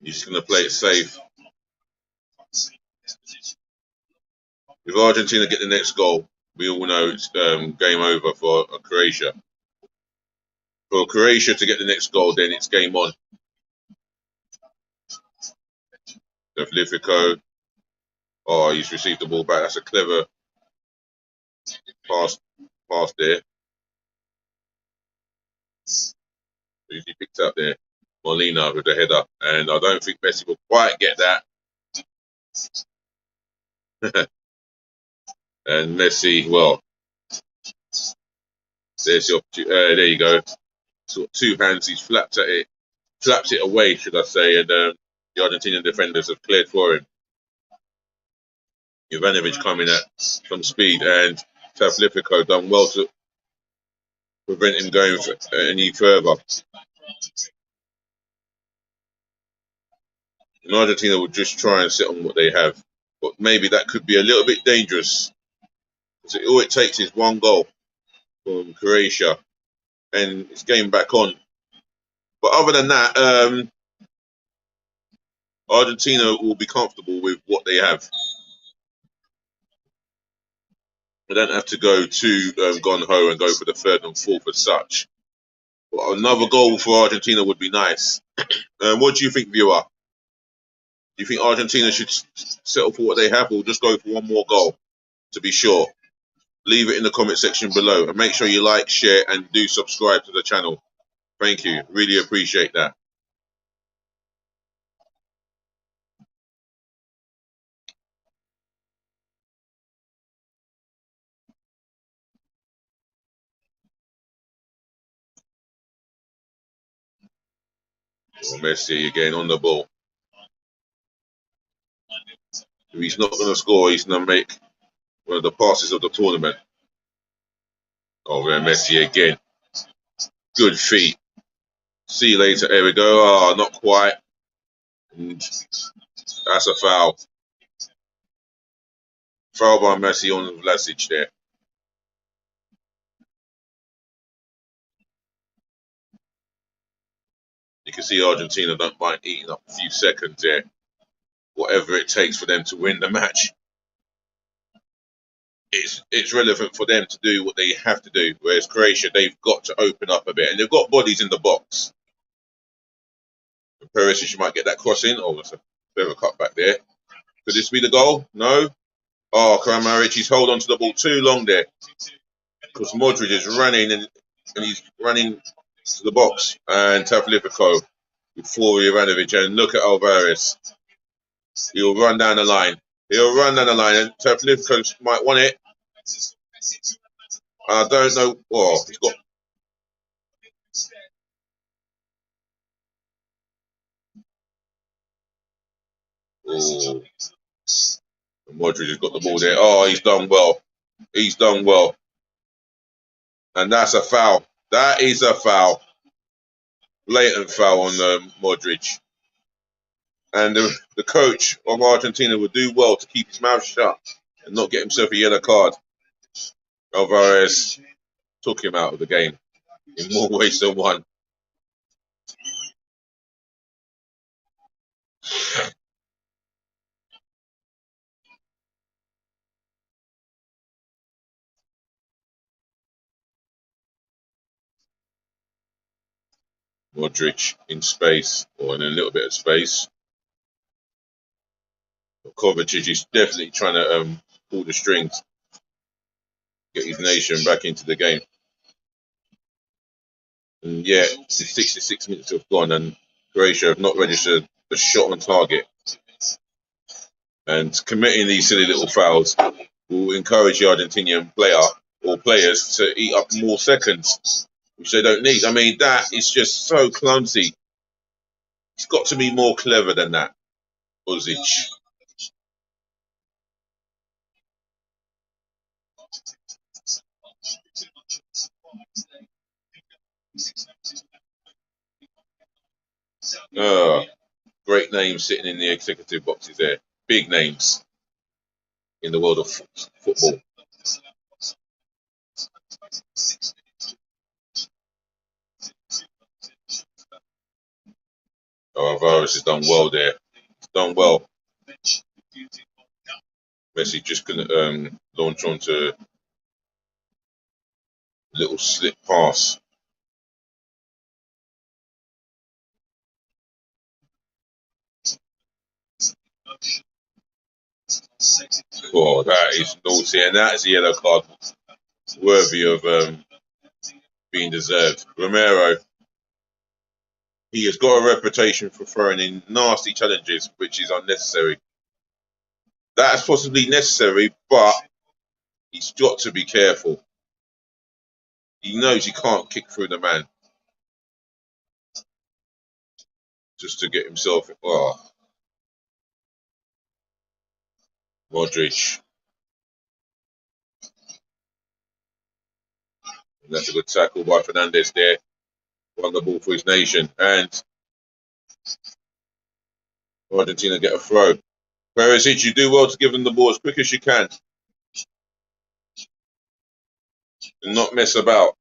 He's just going to play it safe. If Argentina get the next goal, we all know it's game over for Croatia. For Croatia to get the next goal, then it's game on. Flifico. Oh, he's received the ball back. That's a clever pass there. Who's he picked up there? Molina with the header. And I don't think Messi will quite get that. And Messi, well, there's the opportunity. There you go. Sort of 2 hands. He's flaps it away, should I say? And the Argentinian defenders have cleared for him. Juranovic coming at some speed, and Flifico done well to prevent him going any further. And Argentina will just try and sit on what they have, but maybe that could be a little bit dangerous. Because all it takes is 1 goal from Croatia, and it's game back on. But other than that, Argentina will be comfortable with what they have. They don't have to go too gung-ho and go for the 3rd and 4th as such. But another goal for Argentina would be nice. What do you think, viewer? Do you think Argentina should settle for what they have, or just go for 1 more goal to be sure? Leave it in the comment section below, and make sure you like, share, and do subscribe to the channel. Thank you. Really appreciate that. Messi again on the ball. If he's not going to score, he's going to make one of the passes of the tournament. Oh, Messi again. Good feet. See you later. There we go. Oh, not quite. And that's a foul. Foul by Messi on Vlasic there. You can see Argentina don't mind eating up a few seconds there. Whatever it takes for them to win the match. It's relevant for them to do what they have to do. Whereas Croatia, they've got to open up a bit. And they've got bodies in the box. Perisic might get that cross in. Oh, that's a bit of a cutback there. Could this be the goal? No. Oh, Kramaric, hold on to the ball too long there. Because Modric is running and he's running to the box. And Tavlifico before Ivanovic. And look at Alvarez. He'll run down the line. He'll run down the line. And Tavlifico might want it. I don't know. Oh, he's got. Oh. Modric has got the ball there. Oh, he's done well. He's done well. And that's a foul. That is a foul. Blatant foul on Modric. And the coach of Argentina would do well to keep his mouth shut and not get himself a yellow card. Alvarez took him out of the game in more ways than one. Modric in space, or in a little bit of space. Kovacic is definitely trying to pull the strings, get his nation back into the game. And yeah, 66 minutes have gone, and Croatia have not registered a shot on target. And committing these silly little fouls will encourage the Argentinian player or players to eat up more seconds, which they don't need. I mean, that is just so clumsy. It's got to be more clever than that, Uzic. Great names sitting in the executive boxes there. Big names in the world of football. Oh, Alvarez has done well there. He's done well. Messi just couldn't launch onto a little slip pass. Oh, that is naughty, and that is a yellow card worthy of being deserved. Romero, he has got a reputation for throwing in nasty challenges, which is unnecessary. That's possibly necessary, but he's got to be careful. He knows he can't kick through the man just to get himself. Oh. Modric. And that's a good tackle by Fernandez there. Won the ball for his nation. And Argentina get a throw. Perisic, you do well to give them the ball as quick as you can. And not mess about.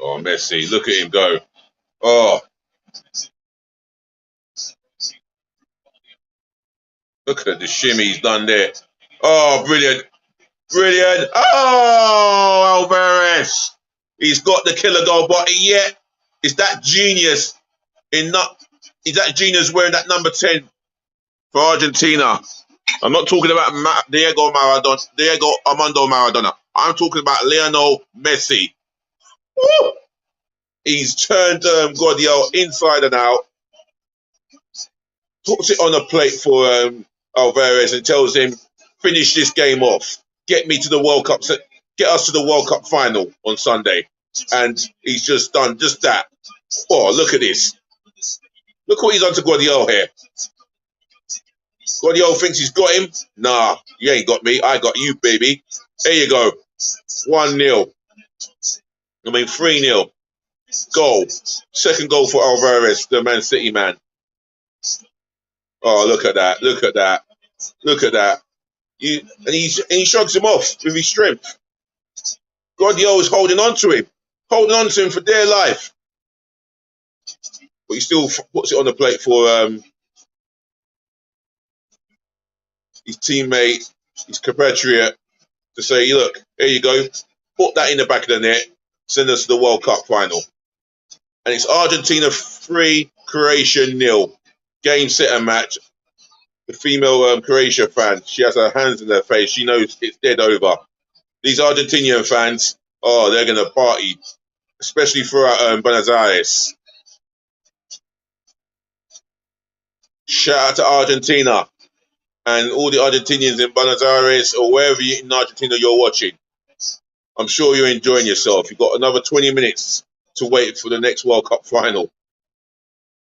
Oh, Messi, look at him go. Oh. Look at the shimmy he's done there. Oh, brilliant. Brilliant. Oh, Alvarez. He's got the killer goal, but yet is that genius is that genius wearing that number 10 for Argentina? I'm not talking about Diego Armando Maradona. I'm talking about Lionel Messi. Woo! He's turned Guardiola inside and out. Puts it on a plate for Alvarez and tells him, finish this game off. Get me to the World Cup. Get us to the World Cup final on Sunday. And he's just done just that. Oh, look at this. Look what he's done to Guardiola here. Guardiola thinks he's got him. Nah, you ain't got me. I got you, baby. There you go. 1-0. 3-0. Goal. Second goal for Alvarez, the Man City man. Oh, look at that. Look at that. Look at that. He shrugs him off with his strength. Guardiola's holding on to him. Holding on to him for dear life. But he still puts it on the plate for his teammate, his compatriot, to say, look, here you go. Put that in the back of the net. Send us to the World Cup final. And it's Argentina 3, Croatia 0. Game, set, and match. The female Croatia fan, she has her hands in her face. She knows it's dead over. These Argentinian fans, oh, they're going to party, especially throughout Buenos Aires. Shout out to Argentina and all the Argentinians in Buenos Aires or wherever in Argentina you're watching. I'm sure you're enjoying yourself. You've got another 20 minutes to wait for the next World Cup final.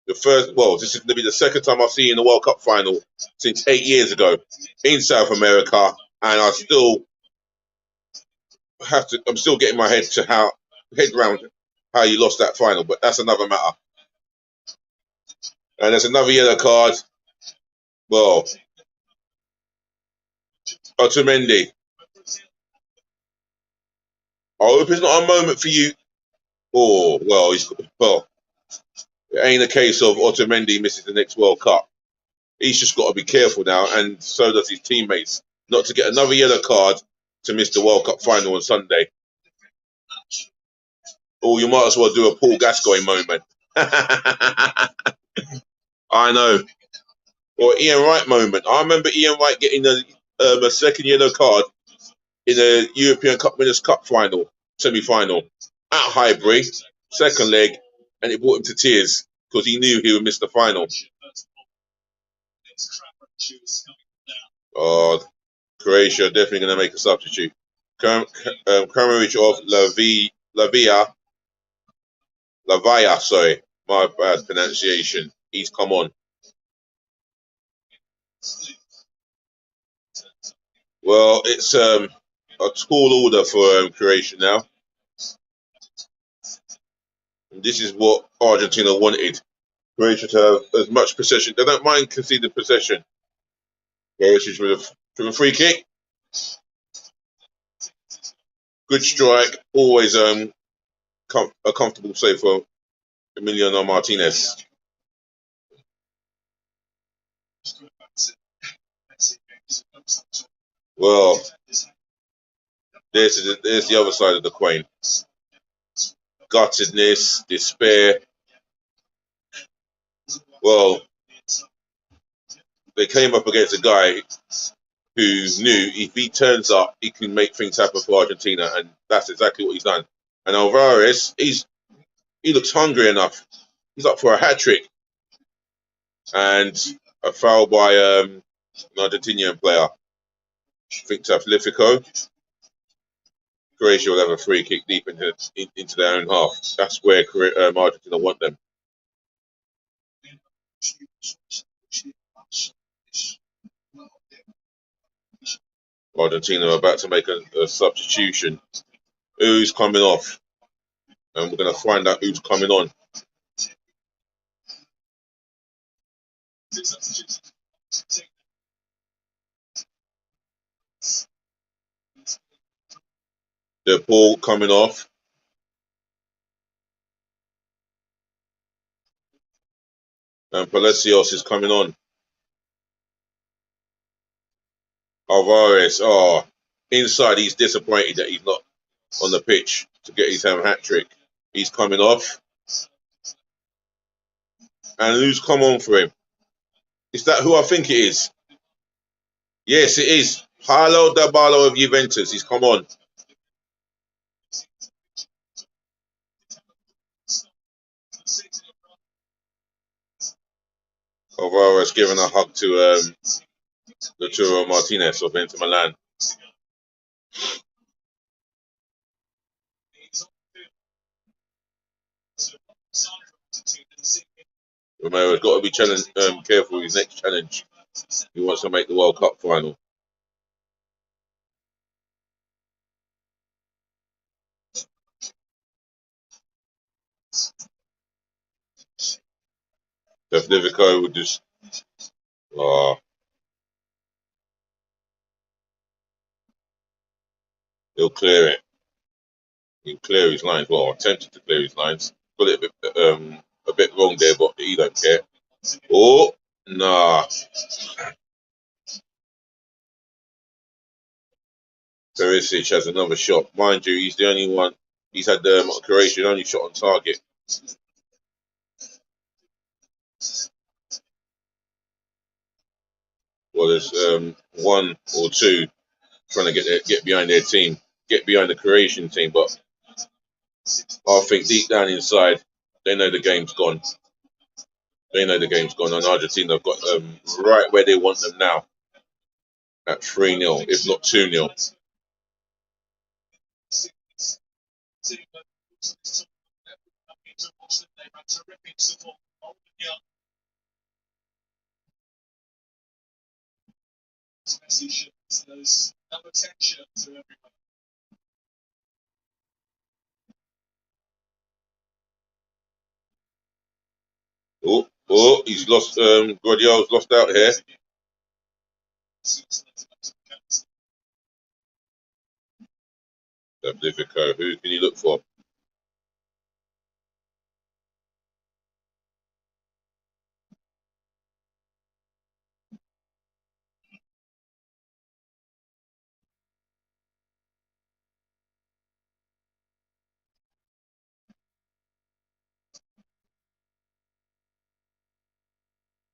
This is going to be the second time I've seen the World Cup final since 8 years ago in South America, and I'm still getting my head around how you lost that final, but that's another matter. And there's another yellow card. Well, Otamendi. I hope it's not a moment for you. Oh, it ain't a case of Otamendi misses the next World Cup. He's just got to be careful now, and so does his teammates, not to get another yellow card to miss the World Cup final on Sunday. Or you might as well do a Paul Gascoigne moment. I know. Or Ian Wright moment. I remember Ian Wright getting a second yellow card in a European Cup Winners' Cup final, semi-final, at Highbury, second leg, and it brought him to tears because he knew he would miss the final. Oh, Croatia definitely going to make a substitute. Kramaric of Lavia, sorry, my bad pronunciation. He's come on. Well, it's a tall order for Croatia now. And this is what Argentina wanted. Croatia to have as much possession. They don't mind conceding possession. Croatia's with a free kick. Good strike. Always a comfortable save for Emiliano Martinez. Well, there's the other side of the coin. Guttedness, despair. Well, they came up against a guy who knew if he turns up, he can make things happen for Argentina, and that's exactly what he's done. And Alvarez, he looks hungry enough. He's up for a hat trick, and a foul by an Argentinian player. I think Taflifico. Croatia will have a free kick deep into their own half. That's where Argentina want them. Argentina are about to make a substitution. Who's coming off? And we're going to find out who's coming on. De Paul coming off. And Palacios is coming on. Alvarez, inside he's disappointed that he's not on the pitch to get his hat trick. He's coming off. And who's come on for him? Is that who I think it is? Yes, it is. Paulo Dybala of Juventus. He's come on. Alvarez giving a hug to Lautaro Martinez of Inter Milan. Romero's got to be careful with his next challenge. He wants to make the World Cup final. If Livico would just, he'll clear it. He'll clear his lines. Well, attempted to clear his lines. Got it a bit wrong there, but he don't care. Oh, nah. Perisic has another shot. Mind you, he's the only one. He's had Croatia's only shot on target. Well, there's one or two trying to get behind their team, get behind the Croatian team, but I think deep down inside, they know the game's gone. They know the game's gone, and Argentina have got right where they want them now, at 3-0, if not 2-0. Oh, he's lost. Guardiola's lost out here. Livico, who can you look for?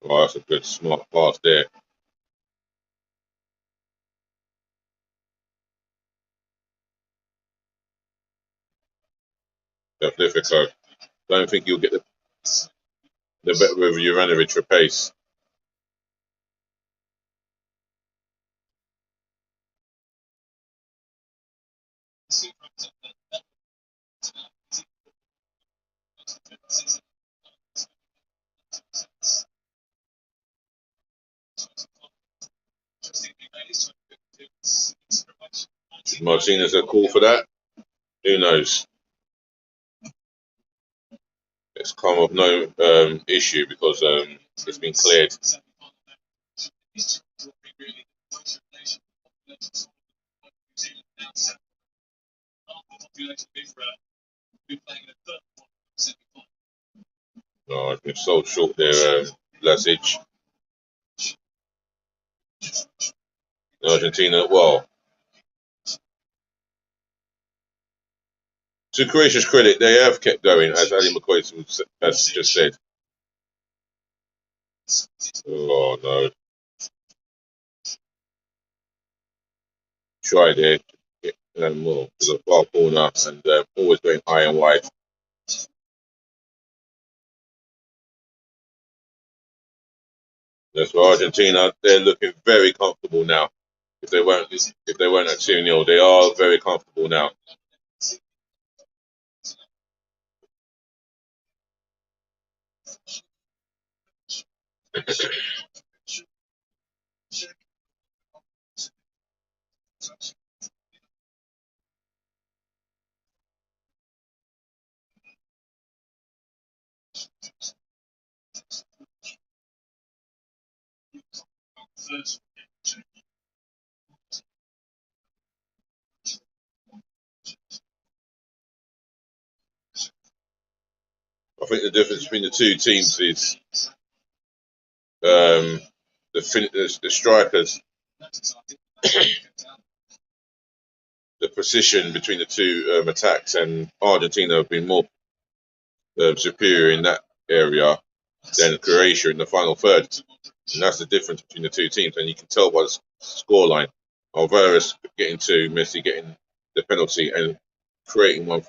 Oh, that's a good smart pass there. Livico. Don't think you'll get the better of Juranovic for pace. Martinez a call for that? Who knows? It's come of no issue because it's been cleared. Oh, it's been so short there, Lasic. Argentina, well, to Croatia's credit, they have kept going, as Ali McCoy has just said. Oh, no. Try there. Well, there's a far corner and always going high and wide. That's for Argentina. They're looking very comfortable now. If they weren't at 2-0, they are very comfortable now. I think the difference between the two teams is the strikers, the precision between the two attacks, and Argentina have been more superior in that area than Croatia in the final third. And that's the difference between the two teams, and you can tell by the scoreline. Alvarez getting two, Messi getting the penalty and creating one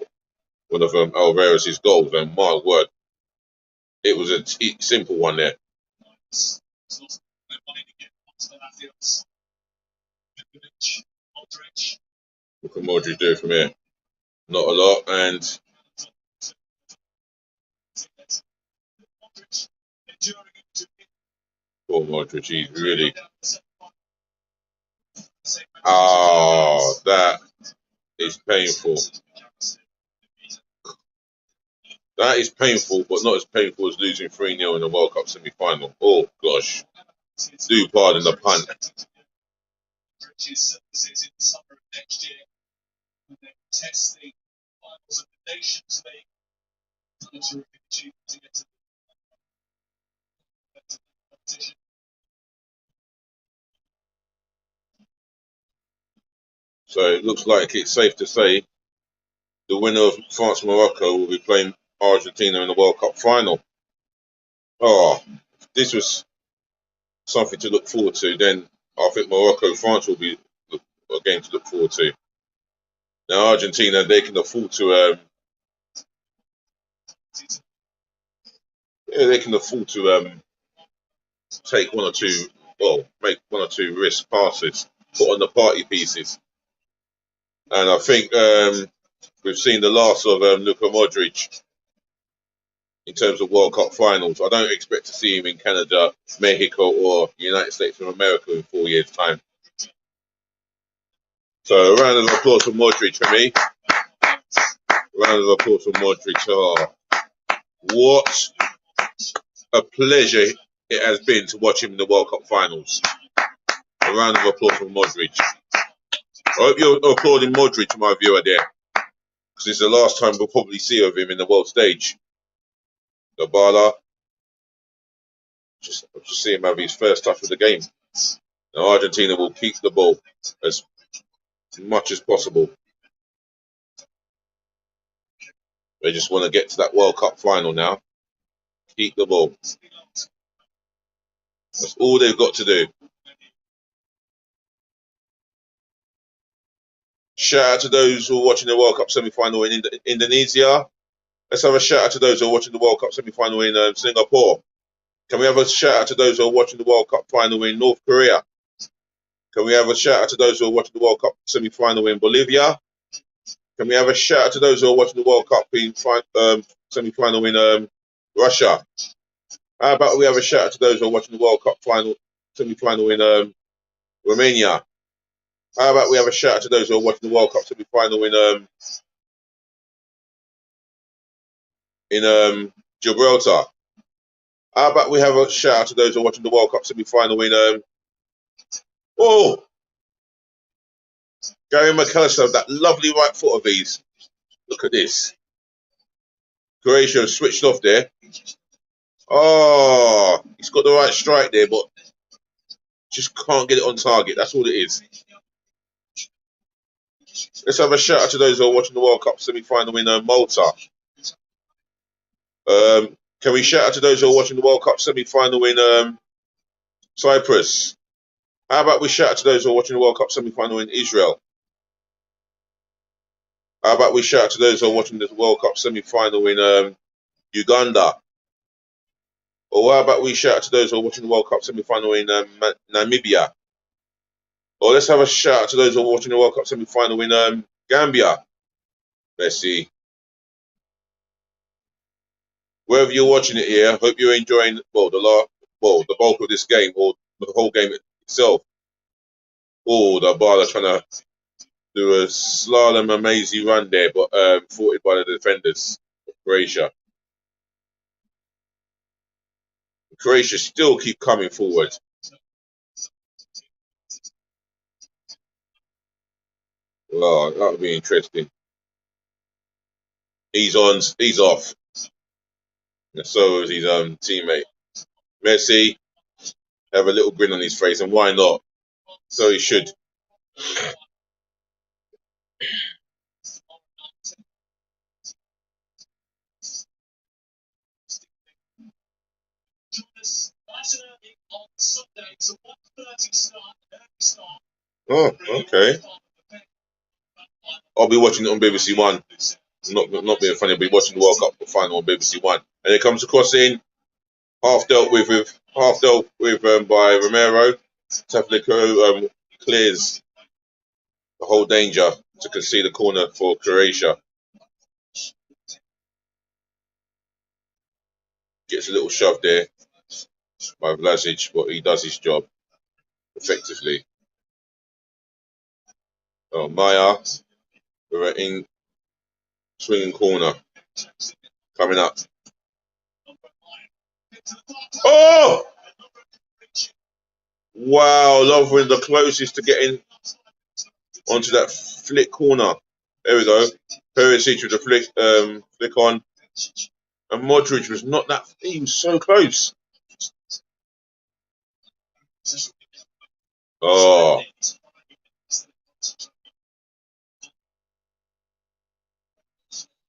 of Alvarez's goals. And my word, it was a simple one there. What can Modric do from here? Not a lot, and Poor Modric, he's really. Oh, that is painful. That is painful, but not as painful as losing 3-0 in the World Cup semi-final. Oh, gosh. Do pardon the pun. So it looks like it's safe to say the winner of France-Morocco will be playing Argentina in the World Cup final. Oh, if this was something to look forward to, then I think Morocco-France will be a game to look forward to. Now Argentina, they can afford to take one or two, well, make one or two risk passes, put on the party pieces. And I think we've seen the last of Luka Modric in terms of World Cup finals. I don't expect to see him in Canada, Mexico, or United States of America in 4 years' time. So a round of applause for Modric for me. Round of applause for Modric. Oh, what a pleasure it has been to watch him in the World Cup finals. A round of applause for Modric. I hope you're applauding Modric, my viewer there, because it's the last time we'll probably see of him in the world stage. Dabala, just see him have his first touch of the game. Now Argentina will keep the ball as much as possible. They just want to get to that World Cup final now. Keep the ball. That's all they've got to do. Shout out to those who are watching the World Cup semi-final in Indonesia. Let's have a shout out to those who are watching the World Cup semi-final in Singapore. Can we have a shout out to those who are watching the World Cup final in North Korea? Can we have a shout out to those who are watching the World Cup semi-final in Bolivia? Can we have a shout out to those who are watching the World Cup semi-final in Russia? How about we have a shout out to those who are watching the World Cup semi-final in Romania? How about we have a shout out to those who are watching the World Cup semi-final in Gibraltar? How about we have a shout out to those who are watching the World Cup semi-final in Gary McAllister, that lovely right foot of his. Look at this. Croatia switched off there. Oh, he's got the right strike there, but just can't get it on target. That's all it is. Let's have a shout out to those who are watching the World Cup semi-final in Malta. Can we shout out to those who are watching the World Cup semi-final in Cyprus? How about we shout out to those who are watching the World Cup semi-final in Israel? How about we shout out to those who are watching the World Cup semi-final in Uganda? Or how about we shout out to those who are watching the World Cup semi-final in Namibia? Or let's have a shout out to those who are watching the World Cup semi-final in Gambia. Let's see. Wherever you're watching it here, hope you're enjoying the bulk of this game or the whole game itself. Oh, the Bala trying to do a slalom amazing run there, but thwarted by the defenders of Croatia. Croatia still keep coming forward. Oh, that would be interesting. He's on, he's off. And so is his teammate. Messi have a little grin on his face, and why not? So he should. Oh, okay. I'll be watching it on BBC One. Not being funny, I'll be watching the World Cup final on BBC One. And it comes across in half dealt with by Romero. Teflico clears the whole danger to concede a corner for Croatia. Gets a little shove there. by Vlasic, but he does his job effectively. Oh, Maya, we're in swinging corner coming up. Oh! Wow, Lovren the closest to getting onto that flick corner. There we go. Perisic with the flick on. And Modric was not that. He was so close. Oh.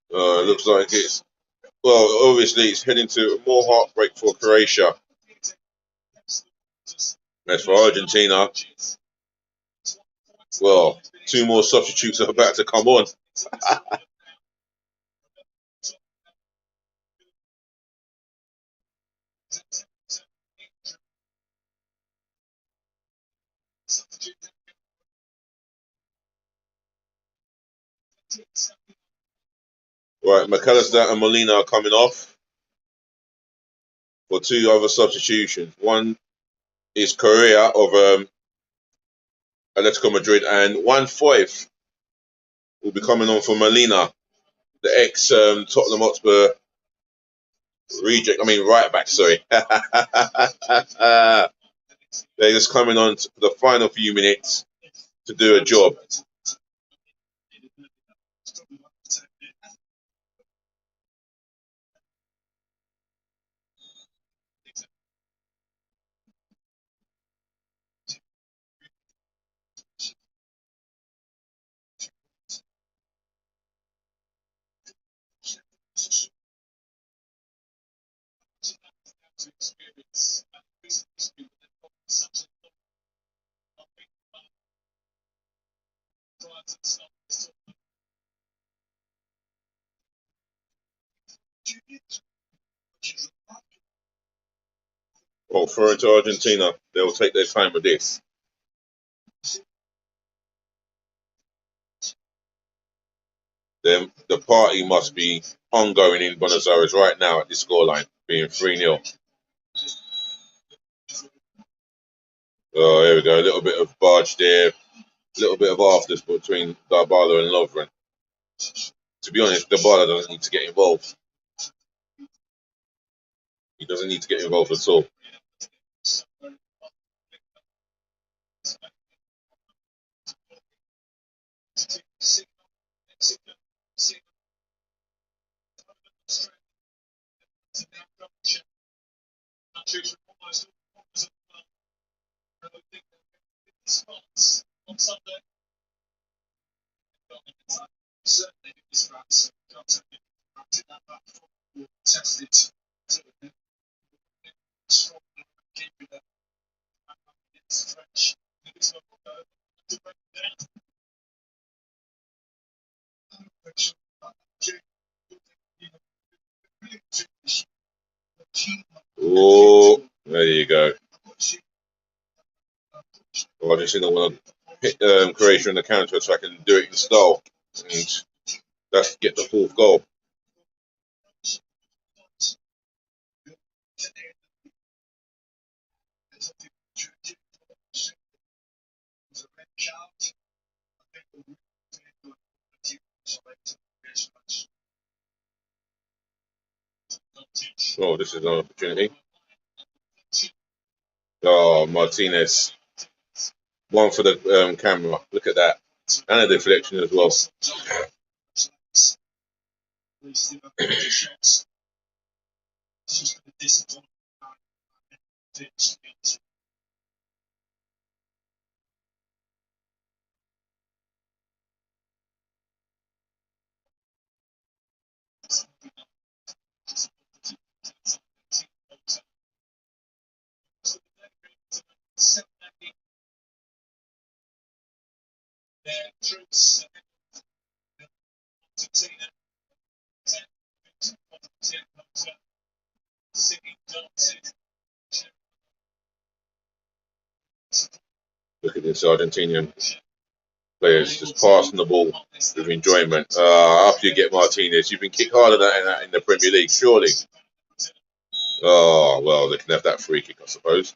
It looks like it's. Well, obviously, it's heading to more heartbreak for Croatia. As for Argentina, well, 2 more substitutes are about to come on. Right, McAllister and Molina are coming off for 2 other substitutions. One is Correa of Atletico Madrid, and 1-5 will be coming on for Molina, the ex Tottenham Hotspur right back, sorry. They're just coming on for the final few minutes to do a job. Well, throw it to Argentina. They'll take their time with this. Then the party must be ongoing in Buenos Aires right now at this scoreline, being 3-0. Oh, here we go. A little bit of barge there. A little bit of afters between Dybala and Lovren. To be honest, Dybala doesn't need to get involved. He doesn't need to get involved at all. Oh, there you go. Well, I just didn't want to hit Croatia in the counter attack and do it in style. And that's get the 4th goal. Oh, this is an opportunity. Oh, Martinez. One for the camera. Look at that. And a deflection as well. Look at this Argentinian players just passing the ball with enjoyment. After you get Martinez, you can kick harder than that in the Premier League, surely. Oh, well, they can have that free kick, I suppose.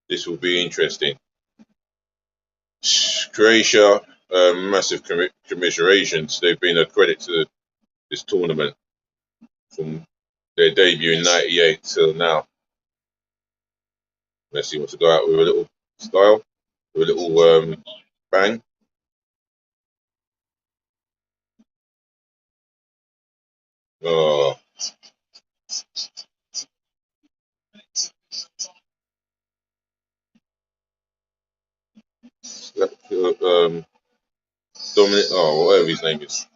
This will be interesting. Croatia, massive commiserations. They've been a credit to this tournament from their debut in '98 till now. Messi wants to go out with a little style, with a little bang. Oh, Dominic, oh, whatever his name is.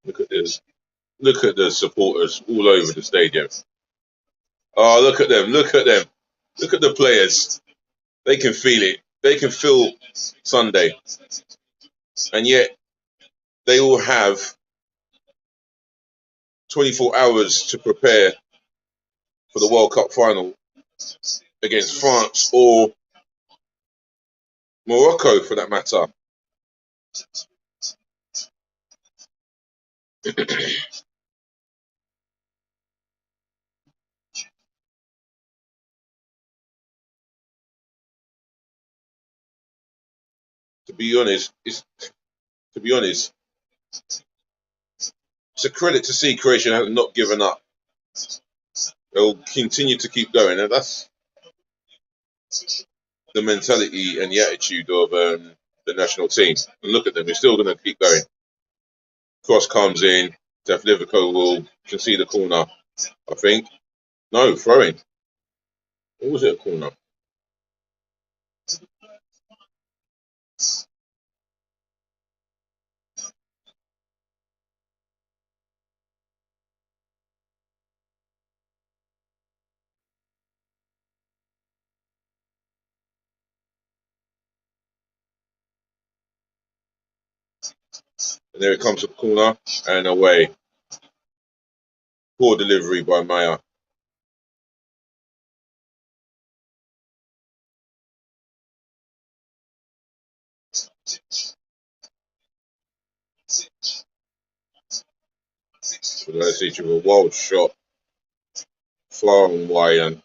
Look at this. Look at the supporters all over the stadium. Oh, look at them. Look at them. Look at the players. They can feel it. They can feel Sunday. And yet, they all have 24 hours to prepare for the World Cup final against France or Morocco, for that matter. To be honest, it's a credit to see Croatia has not given up. They'll continue to keep going, and that's the mentality and the attitude of the national team. And look at them; they're still going to keep going. Cross comes in. Teflivico will concede the corner, I think. No, throwing. Or was it a corner? And there it comes to the corner and away. Poor delivery by Maya. Velocity with a wild shot. Far wide and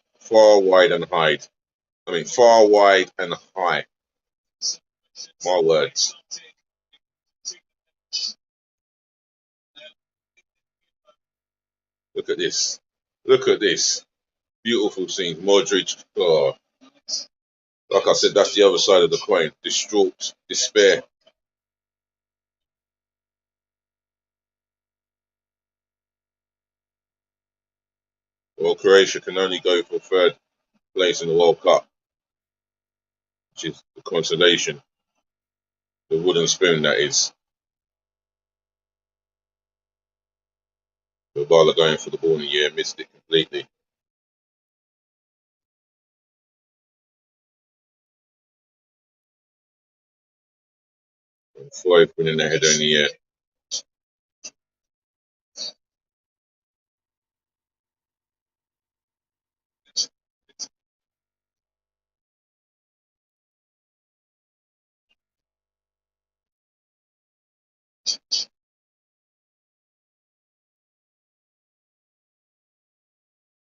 high. Far wide and high. My words. Look at this. Look at this. Beautiful scenes. Modric. Oh. Like I said, that's the other side of the coin. Distraught. Despair. Well, Croatia can only go for third place in the World Cup, which is the consolation. The wooden spoon, that is. Bala going for the ball in the year, missed it completely. And Floyd winning the header in the year.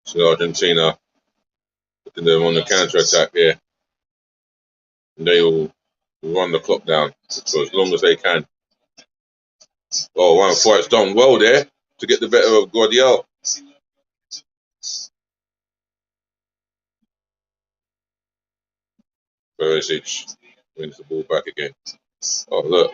So Argentina, looking them on the counter-attack here. And they will run the clock down for as long as they can. Oh, one fight's done well there to get the better of Guardiola. Perisic wins the ball back again. Oh, look.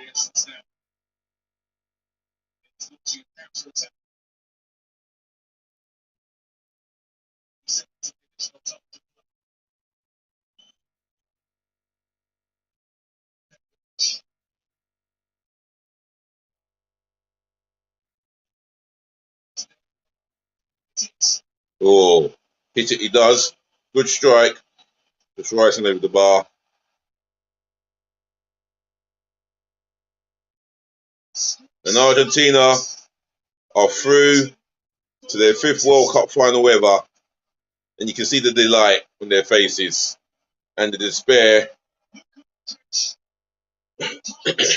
Oh, hit it, he does. Good strike. Just rising over the bar. And Argentina are through to their 5th World Cup final ever. And you can see the delight on their faces and the despair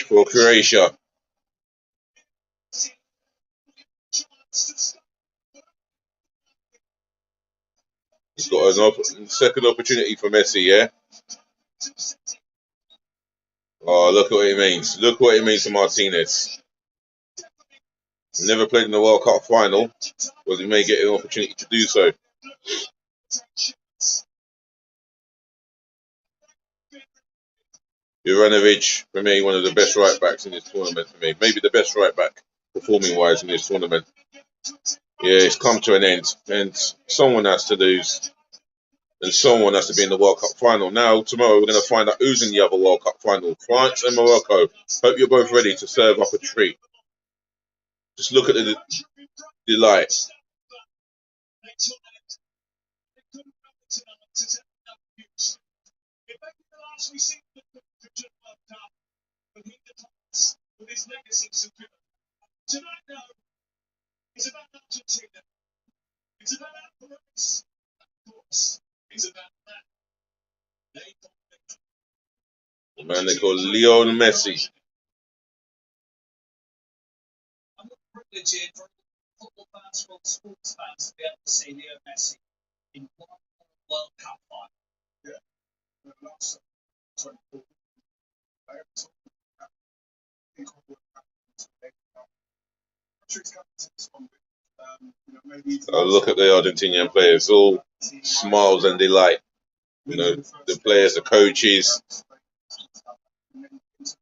for Croatia. He's got a second opportunity for Messi, yeah? Oh, look what it means. Look what it means to Martinez. Never played in the World Cup final, but he may get an opportunity to do so. Juranovic, for me, one of the best right backs in this tournament for me. Maybe the best right back performing wise in this tournament. Yeah, it's come to an end, and someone has to lose, and someone has to be in the World Cup final. Now, tomorrow, we're going to find out who's in the other World Cup final. France and Morocco. Hope you're both ready to serve up a treat. Just look at the delight. The man they call Lionel Messi. I'm not privileged here for football fans, for sports fans to be able to see Leo Messi in one World Cup final. Yeah. The last 24. Look at the Argentinian players, all smiles and delight. You know, the players, the coaches,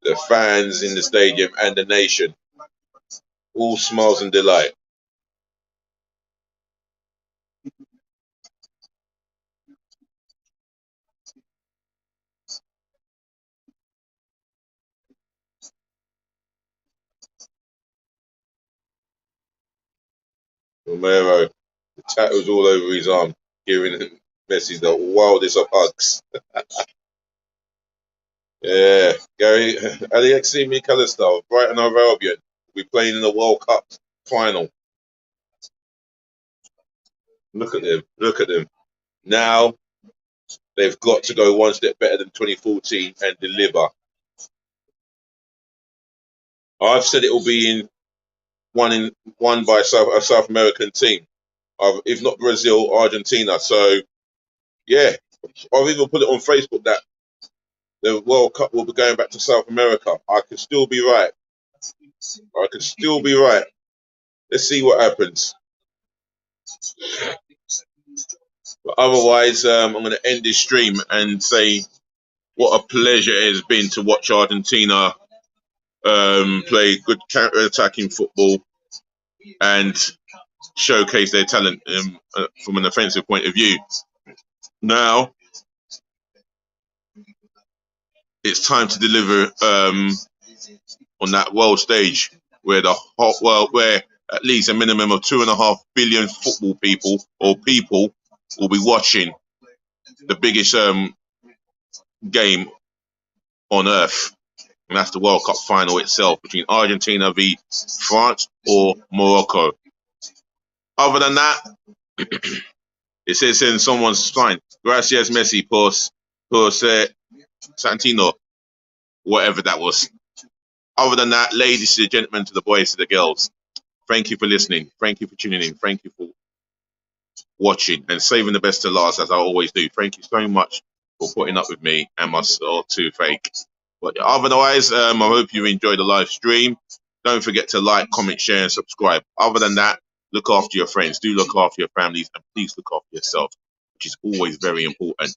the fans in the stadium, and the nation, all smiles and delight. Romero, the tattoos all over his arm, giving Messi the wildest of hugs. Yeah, Gary, Alexei McAllister, Brighton of Albion, will be playing in the World Cup final. Look at them, look at them. Now, they've got to go one step better than 2014 and deliver. I've said it will be won by a South American team, if not Brazil, Argentina. So, yeah, I've even put it on Facebook that the World Cup will be going back to South America. I could still be right. I could still be right. Let's see what happens. But otherwise, I'm going to end this stream and say what a pleasure it has been to watch Argentina play good counter-attacking football and showcase their talent from an offensive point of view. Now, it's time to deliver on that world stage where where at least a minimum of 2.5 billion football people will be watching the biggest game on earth. And that's the World Cup final itself between Argentina v France or Morocco. Other than that, it says in someone's sign, gracias Messi por Santino, whatever that was. Other than that, ladies and gentlemen, to the boys, to the girls, thank you for listening. Thank you for tuning in. Thank you for watching and saving the best to last, as I always do. Thank you so much for putting up with me and my too fake. But otherwise, I hope you enjoyed the live stream. Don't forget to like, comment, share, and subscribe. Other than that, look after your friends. Do look after your families, and please look after yourself, which is always very important.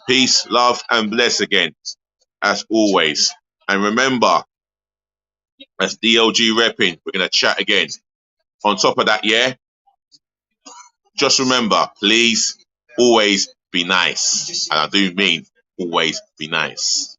Peace, love, and bless again, as always. And remember, as DLG repping, we're going to chat again. On top of that, yeah, just remember, please always be nice. And I do mean always be nice.